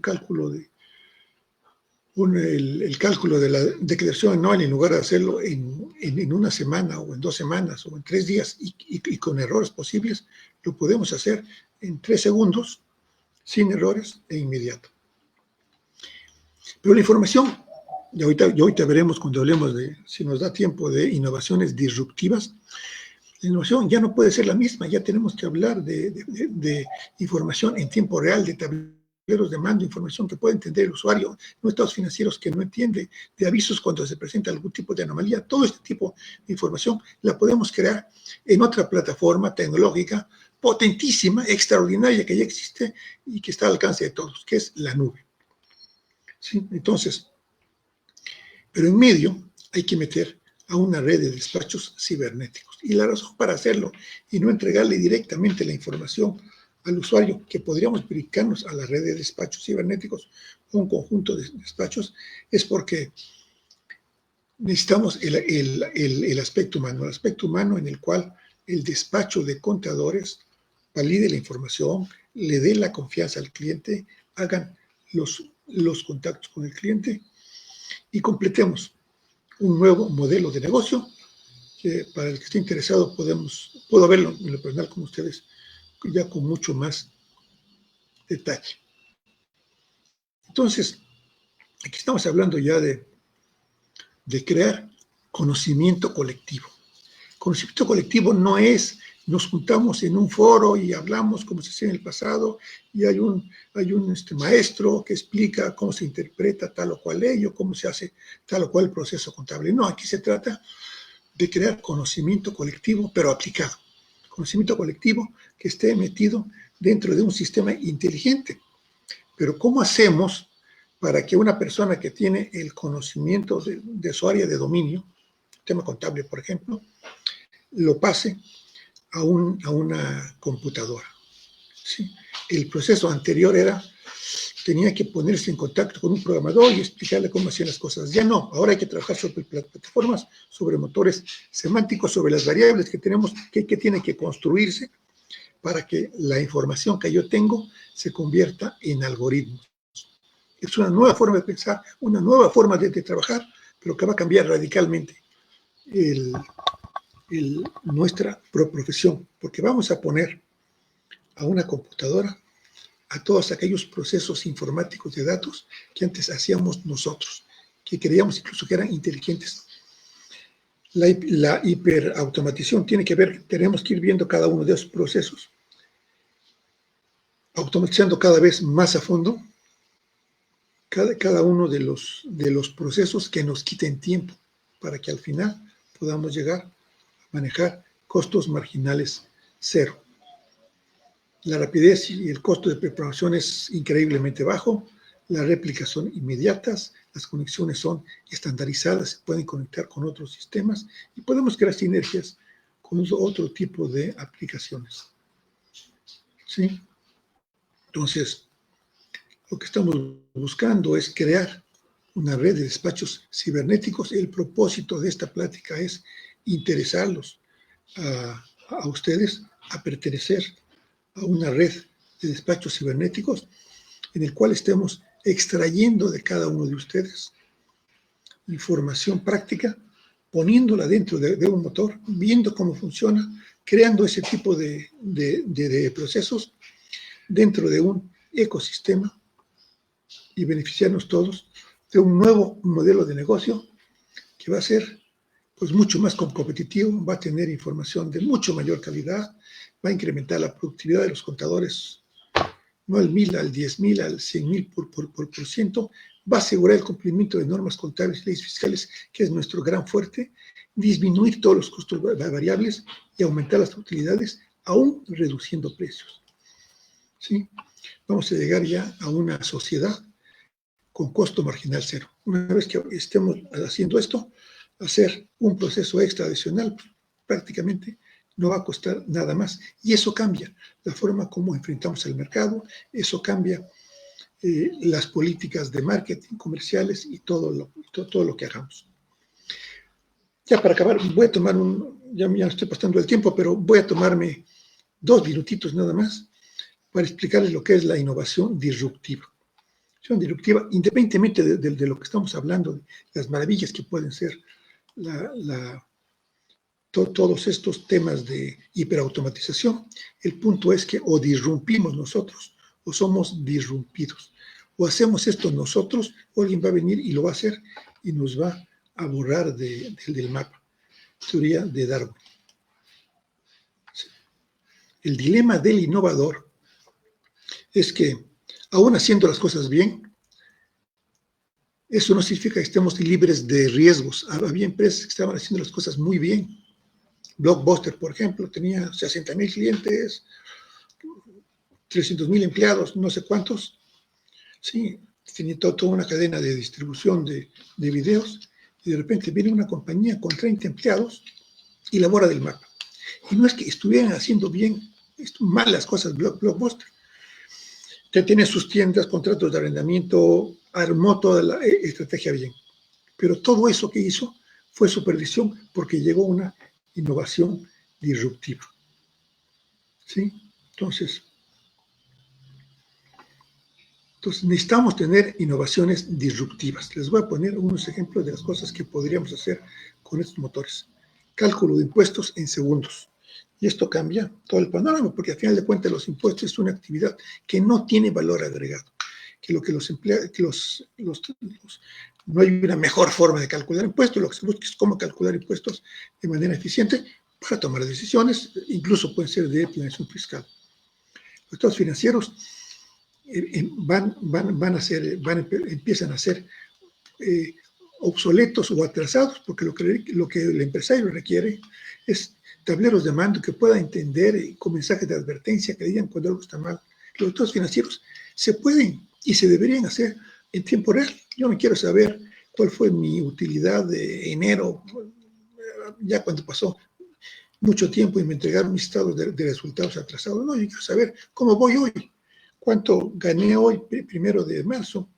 cálculo de la declaración anual, en lugar de hacerlo en una semana o en 2 semanas o en 3 días y con errores posibles, lo podemos hacer en 3 segundos, sin errores e inmediato. Pero la información, y ahorita veremos cuando hablemos si nos da tiempo, de innovaciones disruptivas. La innovación ya no puede ser la misma, ya tenemos que hablar de información en tiempo real, de tableros de mando, información que puede entender el usuario, no estados financieros que no entiende, de avisos cuando se presenta algún tipo de anomalía. Todo este tipo de información la podemos crear en otra plataforma tecnológica potentísima, extraordinaria, que ya existe y que está al alcance de todos, que es la nube. ¿Sí? Entonces, pero en medio hay que meter a una red de despachos cibernéticos. Y la razón para hacerlo y no entregarle directamente la información al usuario, que podríamos verificarnos a la red de despachos cibernéticos o un conjunto de despachos, es porque necesitamos el aspecto humano en el cual el despacho de contadores valide la información, le dé la confianza al cliente, hagan los contactos con el cliente y completemos un nuevo modelo de negocio que para el que esté interesado puedo verlo en lo personal con ustedes ya con mucho más detalle. Entonces, aquí estamos hablando ya de crear conocimiento colectivo. Conocimiento colectivo no es nos juntamos en un foro y hablamos como se hacía en el pasado y hay un maestro que explica cómo se interpreta tal o cual ley o cómo se hace tal o cual proceso contable. No, aquí se trata de crear conocimiento colectivo, pero aplicado. Conocimiento colectivo que esté metido dentro de un sistema inteligente. Pero ¿cómo hacemos para que una persona que tiene el conocimiento de su área de dominio, tema contable, por ejemplo, lo pase a una computadora? ¿Sí? El proceso anterior tenía que ponerse en contacto con un programador y explicarle cómo hacían las cosas. Ya no, ahora hay que trabajar sobre plataformas, sobre motores semánticos, sobre las variables que tenemos, que tiene que construirse para que la información que yo tengo se convierta en algoritmos. Es una nueva forma de pensar, una nueva forma de trabajar, pero que va a cambiar radicalmente nuestra profesión, porque vamos a poner a una computadora a todos aquellos procesos informáticos de datos que antes hacíamos nosotros, que creíamos incluso que eran inteligentes. La hiperautomatización tiene que ver, tenemos que ir viendo cada uno de esos procesos, automatizando cada vez más a fondo cada uno de los procesos que nos quiten tiempo, para que al final podamos llegar a manejar costos marginales cero. La rapidez y el costo de preparación es increíblemente bajo, las réplicas son inmediatas, las conexiones son estandarizadas, se pueden conectar con otros sistemas y podemos crear sinergias con otro tipo de aplicaciones. ¿Sí? Entonces, lo que estamos buscando es crear una red de despachos cibernéticos. El propósito de esta plática es interesarlos a ustedes a pertenecer a una red de despachos cibernéticos en el cual estemos extrayendo de cada uno de ustedes información práctica, poniéndola dentro de un motor, viendo cómo funciona, creando ese tipo de procesos dentro de un ecosistema y beneficiarnos todos de un nuevo modelo de negocio que va a ser pues mucho más competitivo, va a tener información de mucho mayor calidad, va a incrementar la productividad de los contadores, no al 1000, al 10,000, al 100,000 por ciento, va a asegurar el cumplimiento de normas contables y leyes fiscales, que es nuestro gran fuerte, disminuir todos los costos variables y aumentar las utilidades, aún reduciendo precios. ¿Sí? vamos a llegar ya a una sociedad con costo marginal cero. Una vez que estemos haciendo esto, hacer un proceso extra adicional prácticamente no va a costar nada más. Y eso cambia la forma como enfrentamos el mercado, eso cambia las políticas de marketing, comerciales y todo lo que hagamos. Ya para acabar, voy a tomar ya estoy pasando el tiempo, pero voy a tomarme 2 minutitos nada más para explicarles lo que es la innovación disruptiva. Disruptiva, independientemente de lo que estamos hablando, de las maravillas que pueden ser todos estos temas de hiperautomatización, el punto es que o disrumpimos nosotros o somos disrumpidos. O hacemos esto nosotros o alguien va a venir y lo va a hacer y nos va a borrar del mapa. Teoría de Darwin. El dilema del innovador es que, aún haciendo las cosas bien, eso no significa que estemos libres de riesgos. Había empresas que estaban haciendo las cosas muy bien. Blockbuster, por ejemplo, tenía 60,000 clientes, 300,000 empleados, no sé cuántos. Sí, tenía toda una cadena de distribución de videos y de repente viene una compañía con 30 empleados y la borra del mapa. Y no es que estuvieran haciendo bien, mal las cosas Blockbuster. Que tiene sus tiendas, contratos de arrendamiento, armó toda la estrategia bien. Pero todo eso que hizo fue supervisión porque llegó una innovación disruptiva. ¿Sí? Entonces necesitamos tener innovaciones disruptivas. Les voy a poner unos ejemplos de las cosas que podríamos hacer con estos motores. Cálculo de impuestos en segundos. Y esto cambia todo el panorama, porque al final de cuentas los impuestos es una actividad que no tiene valor agregado. Que lo que no hay una mejor forma de calcular impuestos, lo que se busca es cómo calcular impuestos de manera eficiente para tomar decisiones, incluso pueden ser de planeación fiscal. Los estados financieros empiezan a ser obsoletos o atrasados, porque lo que el empresario requiere es tableros de mando que pueda entender con mensajes de advertencia que digan cuando algo está mal. Los estados financieros se pueden y se deberían hacer en tiempo real. Yo no quiero saber cuál fue mi utilidad de enero, ya cuando pasó mucho tiempo y me entregaron mis estados de resultados atrasados. No, yo quiero saber cómo voy hoy, cuánto gané hoy, 1 de marzo,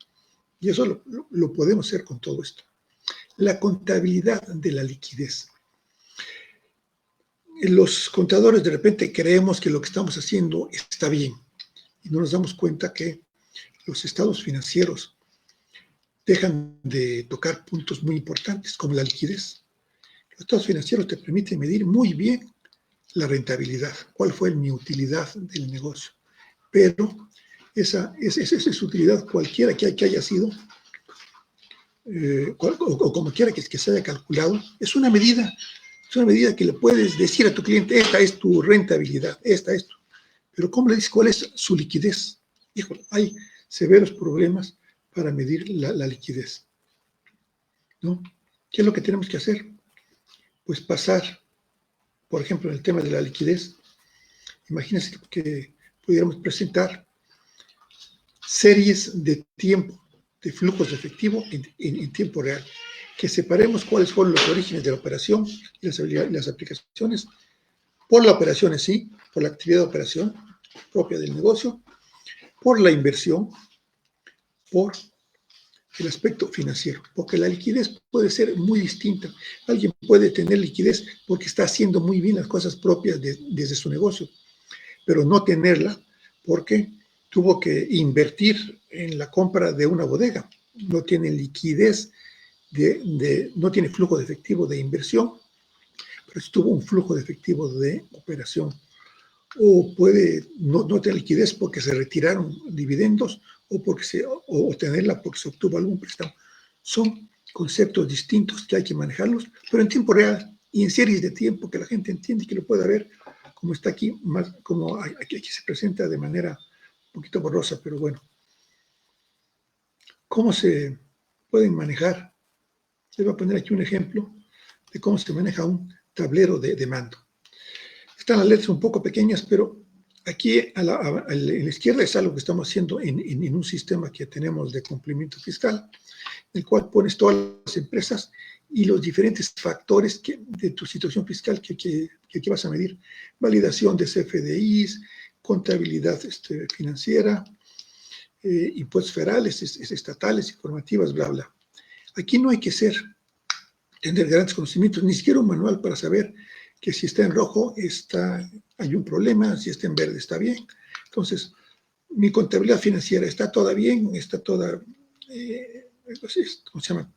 y eso lo podemos hacer con todo esto. La contabilidad de la liquidez. Los contadores de repente creemos que lo que estamos haciendo está bien y no nos damos cuenta que los estados financieros dejan de tocar puntos muy importantes como la liquidez. Los estados financieros te permiten medir muy bien la rentabilidad, cuál fue mi utilidad del negocio, pero esa utilidad cualquiera que haya sido, o como quiera que se haya calculado, es una medida que le puedes decir a tu cliente, esta es tu rentabilidad, esta es tu. Pero ¿cómo le dices cuál es su liquidez? Híjole, hay severos problemas para medir la liquidez, ¿no? ¿Qué es lo que tenemos que hacer? Pues pasar, por ejemplo, en el tema de la liquidez, imagínense que pudiéramos presentar series de tiempo, de flujos de efectivo en tiempo real, que separemos cuáles fueron los orígenes de la operación y las aplicaciones por la operación en sí, por la actividad de operación propia del negocio, por la inversión, por el aspecto financiero, porque la liquidez puede ser muy distinta. Alguien puede tener liquidez porque está haciendo muy bien las cosas propias desde su negocio, pero no tenerla porque tuvo que invertir en la compra de una bodega. No tiene liquidez, no tiene flujo de efectivo de inversión, pero tuvo un flujo de efectivo de operación. O puede no tener liquidez porque se retiraron dividendos o tenerla porque se obtuvo algún préstamo. Son conceptos distintos que hay que manejarlos, pero en tiempo real y en series de tiempo que la gente entiende y que lo pueda ver como está aquí, más como aquí se presenta de manera un poquito borrosa, pero bueno. ¿Cómo se pueden manejar? Les voy a poner aquí un ejemplo de cómo se maneja un tablero de mando. Están las letras un poco pequeñas, pero Aquí a la izquierda es algo que estamos haciendo en un sistema que tenemos de cumplimiento fiscal, en el cual pones todas las empresas y los diferentes factores de tu situación fiscal que vas a medir. Validación de CFDIs, contabilidad financiera, impuestos federales, estatales, informativas, bla, bla. Aquí no hay que tener grandes conocimientos, ni siquiera un manual para saber que si está en rojo hay un problema, si está en verde está bien. Entonces, mi contabilidad financiera está toda bien, está toda, ¿cómo se llama?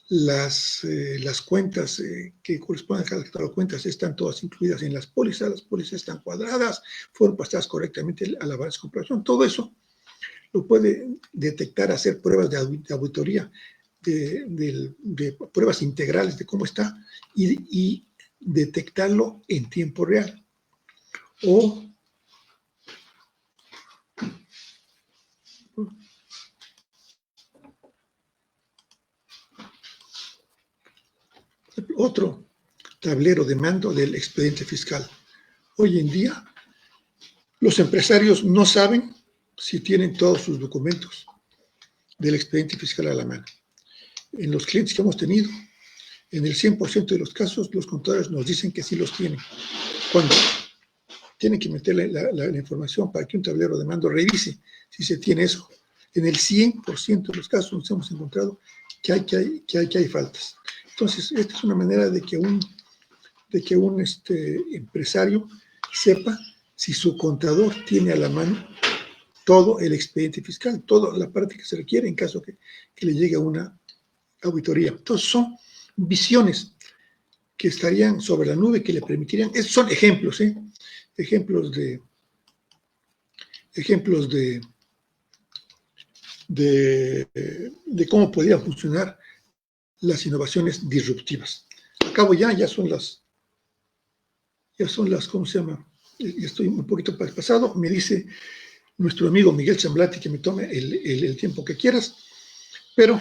Las cuentas que corresponden a cada catálogo de cuentas están todas incluidas en las pólizas están cuadradas, fueron pasadas correctamente a la balanza de comprobación, todo eso lo puede detectar, hacer pruebas de auditoría, de pruebas integrales de cómo está y detectarlo en tiempo real. O otro tablero de mando del expediente fiscal. Hoy en día, los empresarios no saben si tienen todos sus documentos del expediente fiscal a la mano. En los clientes que hemos tenido, en el 100% de los casos, los contadores nos dicen que sí los tienen. Cuando tienen que meter la información para que un tablero de mando revise si se tiene eso. En el 100% de los casos nos hemos encontrado que hay faltas. Entonces, esta es una manera de que un empresario sepa si su contador tiene a la mano todo el expediente fiscal, toda la parte que se requiere en caso que le llegue una auditoría. Entonces, son visiones que estarían sobre la nube, que le permitirían, estos son ejemplos, ejemplos de cómo podrían funcionar las innovaciones disruptivas. Acabo ya son las, ¿cómo se llama? Ya estoy un poquito para el pasado. Me dice nuestro amigo Miguel Chamblati que me tome el tiempo que quieras, pero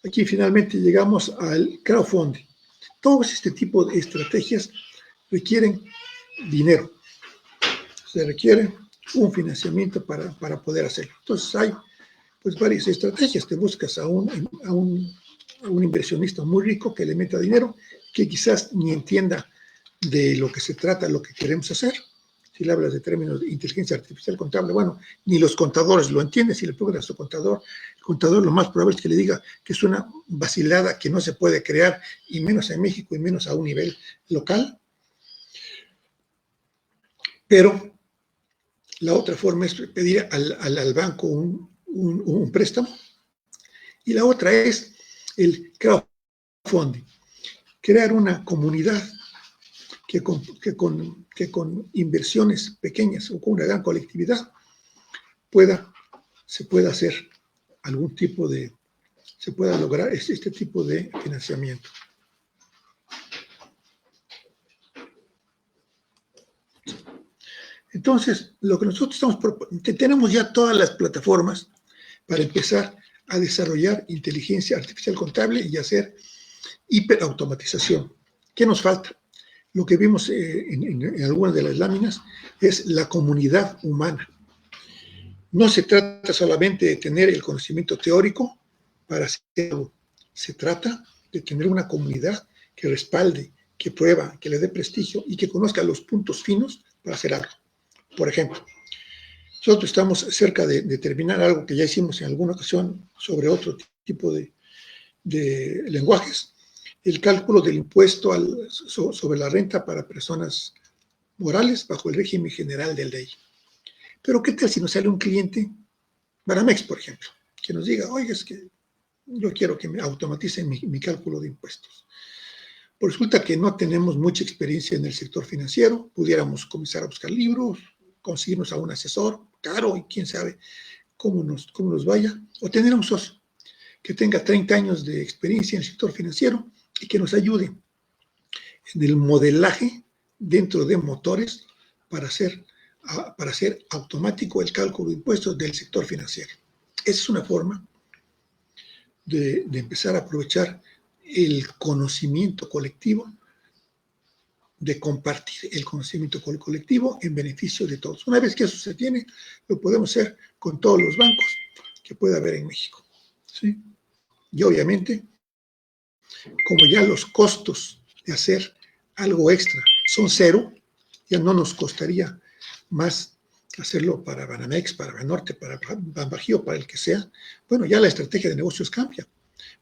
aquí finalmente llegamos al crowdfunding. Todos este tipo de estrategias requieren dinero. Se requiere un financiamiento para poder hacerlo. Entonces hay pues varias estrategias. Te buscas a un inversionista muy rico que le meta dinero, que quizás ni entienda de lo que se trata, lo que queremos hacer. Si le hablas de términos de inteligencia artificial contable, bueno, ni los contadores lo entienden. Si le preguntas a su contador, el contador lo más probable es que le diga que es una vacilada que no se puede crear, y menos en México, y menos a un nivel local. Pero la otra forma es pedir al banco un préstamo. Y la otra es el crowdfunding, crear una comunidad que con inversiones pequeñas o con una gran colectividad se pueda hacer algún tipo de, se pueda lograr este tipo de financiamiento. Entonces, lo que nosotros tenemos ya todas las plataformas para empezar a desarrollar inteligencia artificial contable y hacer hiperautomatización. ¿Qué nos falta? Lo que vimos en algunas de las láminas es la comunidad humana. No se trata solamente de tener el conocimiento teórico para hacerlo. Se trata de tener una comunidad que respalde, que prueba, que le dé prestigio y que conozca los puntos finos para hacer algo. Por ejemplo, nosotros estamos cerca de terminar algo que ya hicimos en alguna ocasión sobre otro tipo de lenguajes, el cálculo del impuesto sobre la renta para personas morales bajo el régimen general de ley. Pero ¿qué tal si nos sale un cliente, Banamex, por ejemplo, que nos diga, oye, es que yo quiero que me automaticen mi cálculo de impuestos? Pues resulta que no tenemos mucha experiencia en el sector financiero, pudiéramos comenzar a buscar libros, conseguirnos a un asesor caro y quién sabe cómo nos vaya, o tener a un socio que tenga 30 años de experiencia en el sector financiero y que nos ayude en el modelaje dentro de motores para hacer automático el cálculo de impuestos del sector financiero. Esa es una forma de empezar a aprovechar el conocimiento colectivo de compartir el conocimiento colectivo en beneficio de todos. Una vez que eso se tiene, lo podemos hacer con todos los bancos que pueda haber en México. ¿Sí? Y obviamente, como ya los costos de hacer algo extra son cero, ya no nos costaría más hacerlo para Banamex, para Banorte, para Banbajío, para el que sea. Bueno, ya la estrategia de negocios cambia.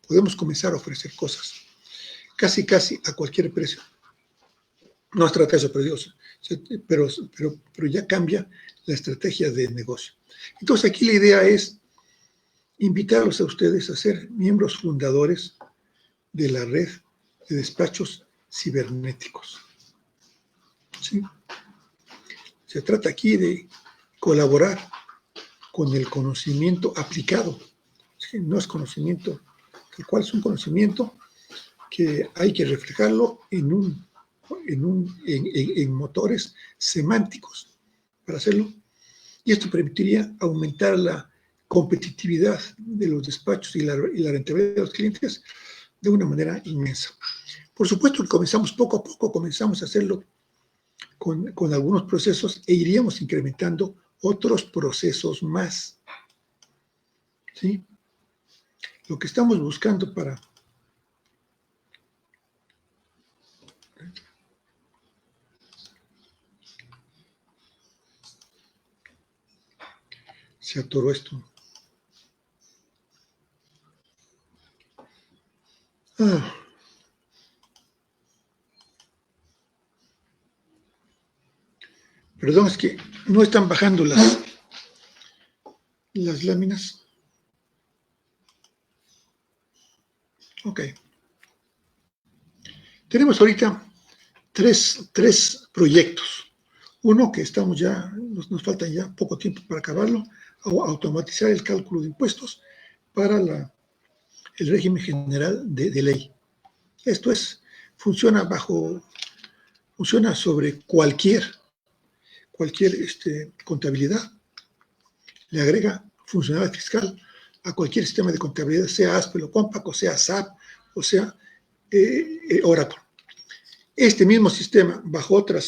Podemos comenzar a ofrecer cosas casi a cualquier precio. No es trata eso, pero ya cambia la estrategia de negocio. Entonces aquí la idea es invitarlos a ustedes a ser miembros fundadores de la red de despachos cibernéticos. ¿Sí? Se trata aquí de colaborar con el conocimiento aplicado. ¿Sí? No es conocimiento, el cual es un conocimiento que hay que reflejarlo en motores semánticos para hacerlo. Y esto permitiría aumentar la competitividad de los despachos y la rentabilidad de los clientes de una manera inmensa. Por supuesto que comenzamos poco a poco, comenzamos a hacerlo con algunos procesos e iríamos incrementando otros procesos más. ¿Sí? Lo que estamos buscando para... Se atoró esto. Perdón, es que no están bajando las láminas. Ok. Tenemos ahorita tres proyectos. Uno que estamos ya, nos falta ya poco tiempo para acabarlo, automatizar el cálculo de impuestos para el régimen general de ley. Esto es, funciona sobre cualquier contabilidad. Le agrega funcionalidad fiscal a cualquier sistema de contabilidad, sea ASPEL o Compact, o sea SAP, o sea Oracle. Este mismo sistema, bajo otra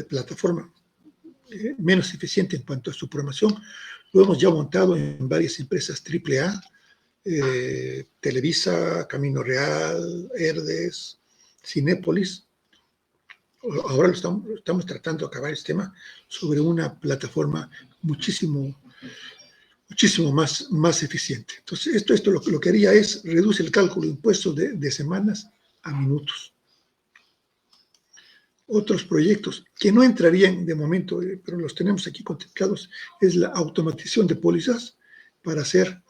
plataforma menos eficiente en cuanto a su programación, lo hemos ya montado en varias empresas AAA, Televisa, Camino Real, Herdes, Cinépolis. Ahora estamos tratando de acabar este tema sobre una plataforma muchísimo más eficiente. Entonces, esto lo que haría es reducir el cálculo de impuestos de semanas a minutos. Otros proyectos que no entrarían de momento, pero los tenemos aquí contemplados, es la automatización de pólizas para hacer,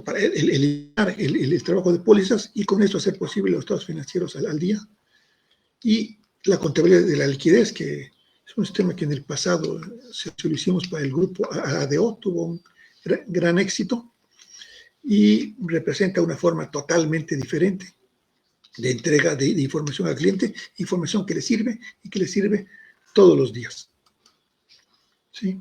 para eliminar el trabajo de pólizas y con esto hacer posible los estados financieros al día. Y la contabilidad de la liquidez, que es un sistema que en el pasado se lo hicimos para el grupo ADO, tuvo un gran éxito y representa una forma totalmente diferente de entrega de información al cliente, información que le sirve y que le sirve todos los días. ¿Sí?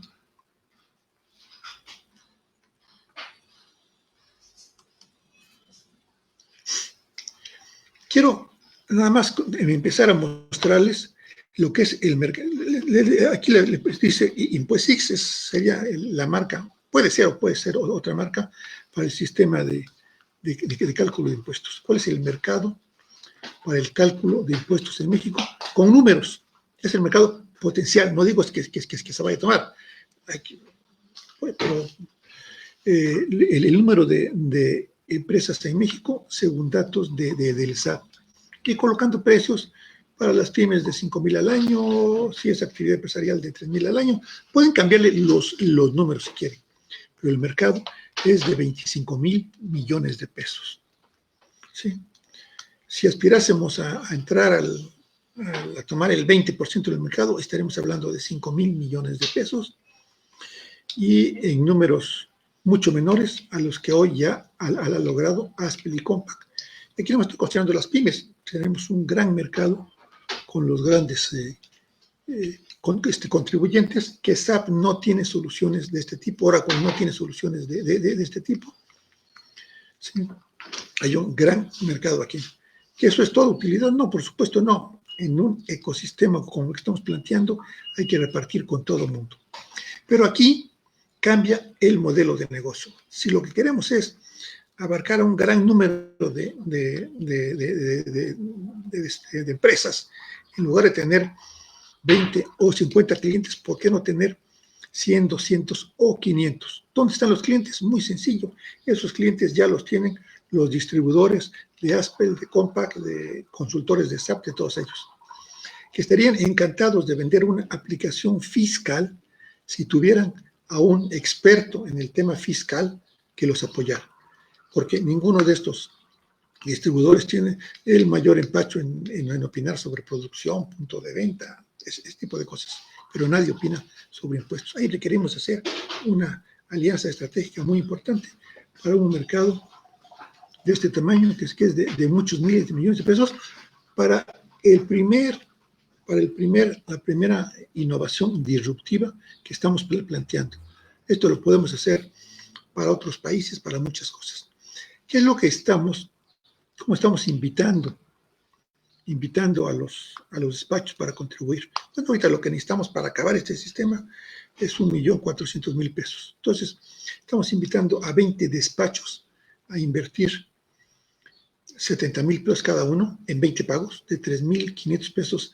Quiero nada más empezar a mostrarles lo que es el mercado. Aquí le dice Impuesix, sería la marca, puede ser otra marca para el sistema de cálculo de impuestos. ¿Cuál es el mercado para el cálculo de impuestos en México? Con números. Es el mercado potencial. No digo que se vaya a tomar. Pero el número de empresas en México según datos del SAT, que colocando precios para las pymes de 5,000 al año, si es actividad empresarial de 3,000 al año, pueden cambiarle los números si quieren, pero el mercado es de 25,000 millones de pesos. ¿Sí? Si aspirásemos a entrar a tomar el 20% del mercado, estaremos hablando de 5,000 millones de pesos y en números mucho menores a los que hoy ya ha logrado ASPEL y Compact. Aquí no me estoy considerando las pymes, tenemos un gran mercado con los grandes contribuyentes, que SAP no tiene soluciones de este tipo, Oracle no tiene soluciones de este tipo. ¿Sí? Hay un gran mercado aquí. ¿Que eso es toda utilidad? No, por supuesto no. En un ecosistema como el que estamos planteando, hay que repartir con todo el mundo. Pero aquí cambia el modelo de negocio. Si lo que queremos es abarcar a un gran número de empresas, en lugar de tener 20 o 50 clientes, ¿por qué no tener 100, 200 o 500? ¿Dónde están los clientes? Muy sencillo. Esos clientes ya los tienen los distribuidores de Aspel, de Compaq, de consultores de SAP, de todos ellos, que estarían encantados de vender una aplicación fiscal si tuvieran a un experto en el tema fiscal que los apoyara, porque ninguno de estos distribuidores tiene el mayor empacho en opinar sobre producción, punto de venta, ese tipo de cosas, pero nadie opina sobre impuestos. Ahí requerimos hacer una alianza estratégica muy importante para un mercado de este tamaño, que es de muchos miles de millones de pesos, para la primera innovación disruptiva que estamos planteando. Esto lo podemos hacer para otros países, para muchas cosas. ¿Qué es lo que cómo estamos invitando a los despachos para contribuir? Bueno, ahorita lo que necesitamos para acabar este sistema es 1.400.000 pesos. Entonces, estamos invitando a 20 despachos a invertir 70.000 pesos cada uno en 20 pagos de 3.500 pesos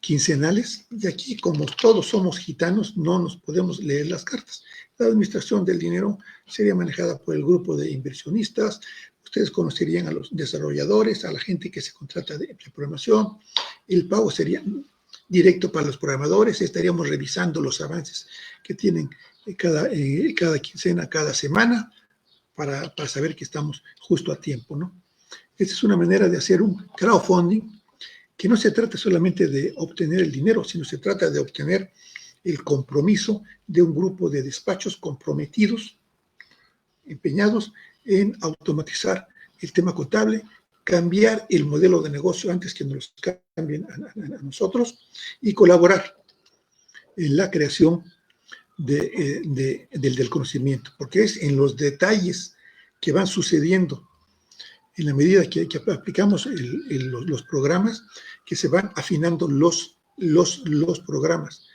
quincenales. Y aquí, como todos somos gitanos, no nos podemos leer las cartas. La administración del dinero sería manejada por el grupo de inversionistas. Ustedes conocerían a los desarrolladores, a la gente que se contrata de programación. El pago sería directo para los programadores. Estaríamos revisando los avances que tienen cada quincena, cada semana, para saber que estamos justo a tiempo, ¿no? Esta es una manera de hacer un crowdfunding que no se trata solamente de obtener el dinero, sino se trata de obtener el compromiso de un grupo de despachos comprometidos, empeñados en automatizar el tema contable, cambiar el modelo de negocio antes que nos cambien a nosotros y colaborar en la creación del conocimiento, porque es en los detalles que van sucediendo en la medida que aplicamos los programas, que se van afinando los programas.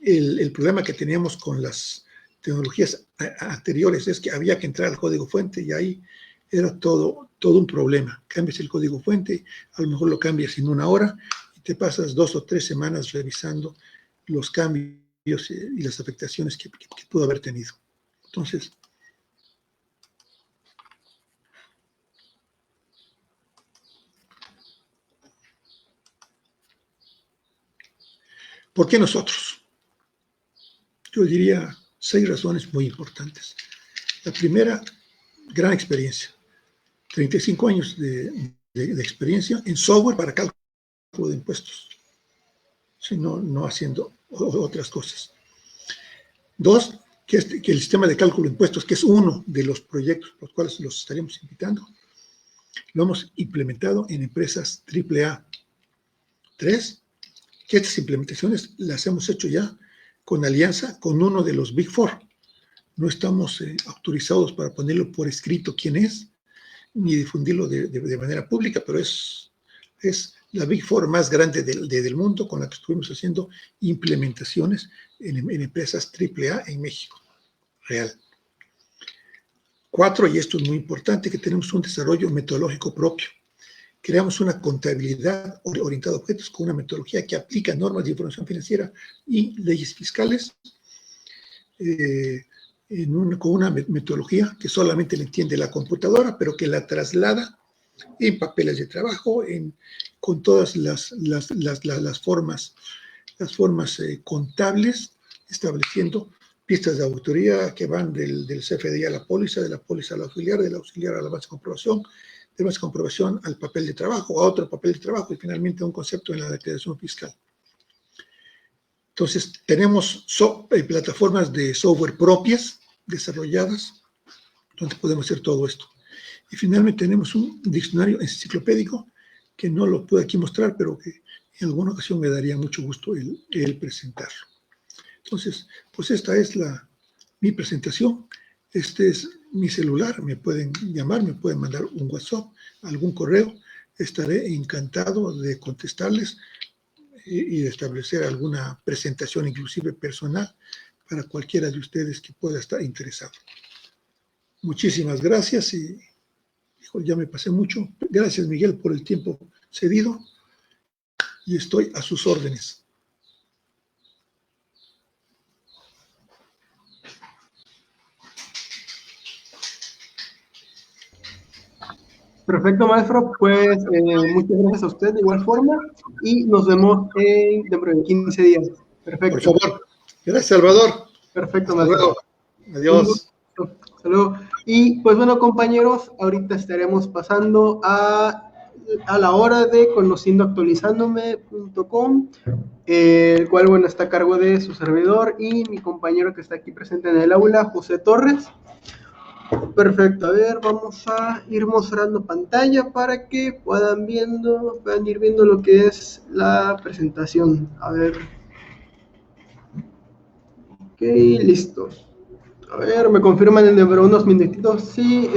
El problema que teníamos con las tecnologías anteriores es que había que entrar al código fuente y ahí era todo un problema. Cambias el código fuente, a lo mejor lo cambias en 1 hora y te pasas 2 o 3 semanas revisando los cambios y las afectaciones que pudo haber tenido. Entonces, ¿por qué nosotros? Yo diría 6 razones muy importantes. La primera, gran experiencia. 35 años de experiencia en software para cálculo de impuestos, sino no haciendo otras cosas. 2, que el sistema de cálculo de impuestos, que es uno de los proyectos por los cuales los estaríamos invitando, lo hemos implementado en empresas AAA. 3, que estas implementaciones las hemos hecho ya con alianza con uno de los Big Four. No estamos autorizados para ponerlo por escrito quién es, ni difundirlo de manera pública, pero es la Big Four más grande del mundo con la que estuvimos haciendo implementaciones en empresas AAA en México, real. 4, y esto es muy importante, que tenemos un desarrollo metodológico propio. Creamos una contabilidad orientada a objetos con una metodología que aplica normas de información financiera y leyes fiscales, con una metodología que solamente la entiende la computadora, pero que la traslada en papeles de trabajo, con todas las formas contables, estableciendo pistas de auditoría que van del CFDI a la póliza, de la póliza al auxiliar, del auxiliar a la base de comprobación, de base de comprobación al papel de trabajo, a otro papel de trabajo y finalmente a un concepto en la declaración fiscal. Entonces, tenemos plataformas de software propias desarrolladas donde podemos hacer todo esto. Y finalmente tenemos un diccionario enciclopédico que no lo puedo aquí mostrar, pero que en alguna ocasión me daría mucho gusto el presentarlo. Entonces, pues esta es mi presentación. Este es mi celular. Me pueden llamar, me pueden mandar un WhatsApp, algún correo. estaré encantado de contestarles y de establecer alguna presentación, inclusive personal, para cualquiera de ustedes que pueda estar interesado. Muchísimas gracias y ya me pasé mucho. Gracias, Miguel, por el tiempo cedido y estoy a sus órdenes. Perfecto, maestro. Pues muchas gracias a usted de igual forma y nos vemos dentro de 15 días. Perfecto. Por favor. Gracias, Salvador. Perfecto, Hasta maestro. luego. Adiós. Hasta luego. Y pues bueno, compañeros, ahorita estaremos pasando a la hora de conociendoactualizándome.com, el cual, bueno, está a cargo de su servidor y mi compañero que está aquí presente en el aula, José Torres. Perfecto, a ver, vamos a ir mostrando pantalla para que puedan ir viendo lo que es la presentación. A ver. Ok, listo. A ver, me confirman en unos minutitos. Sí,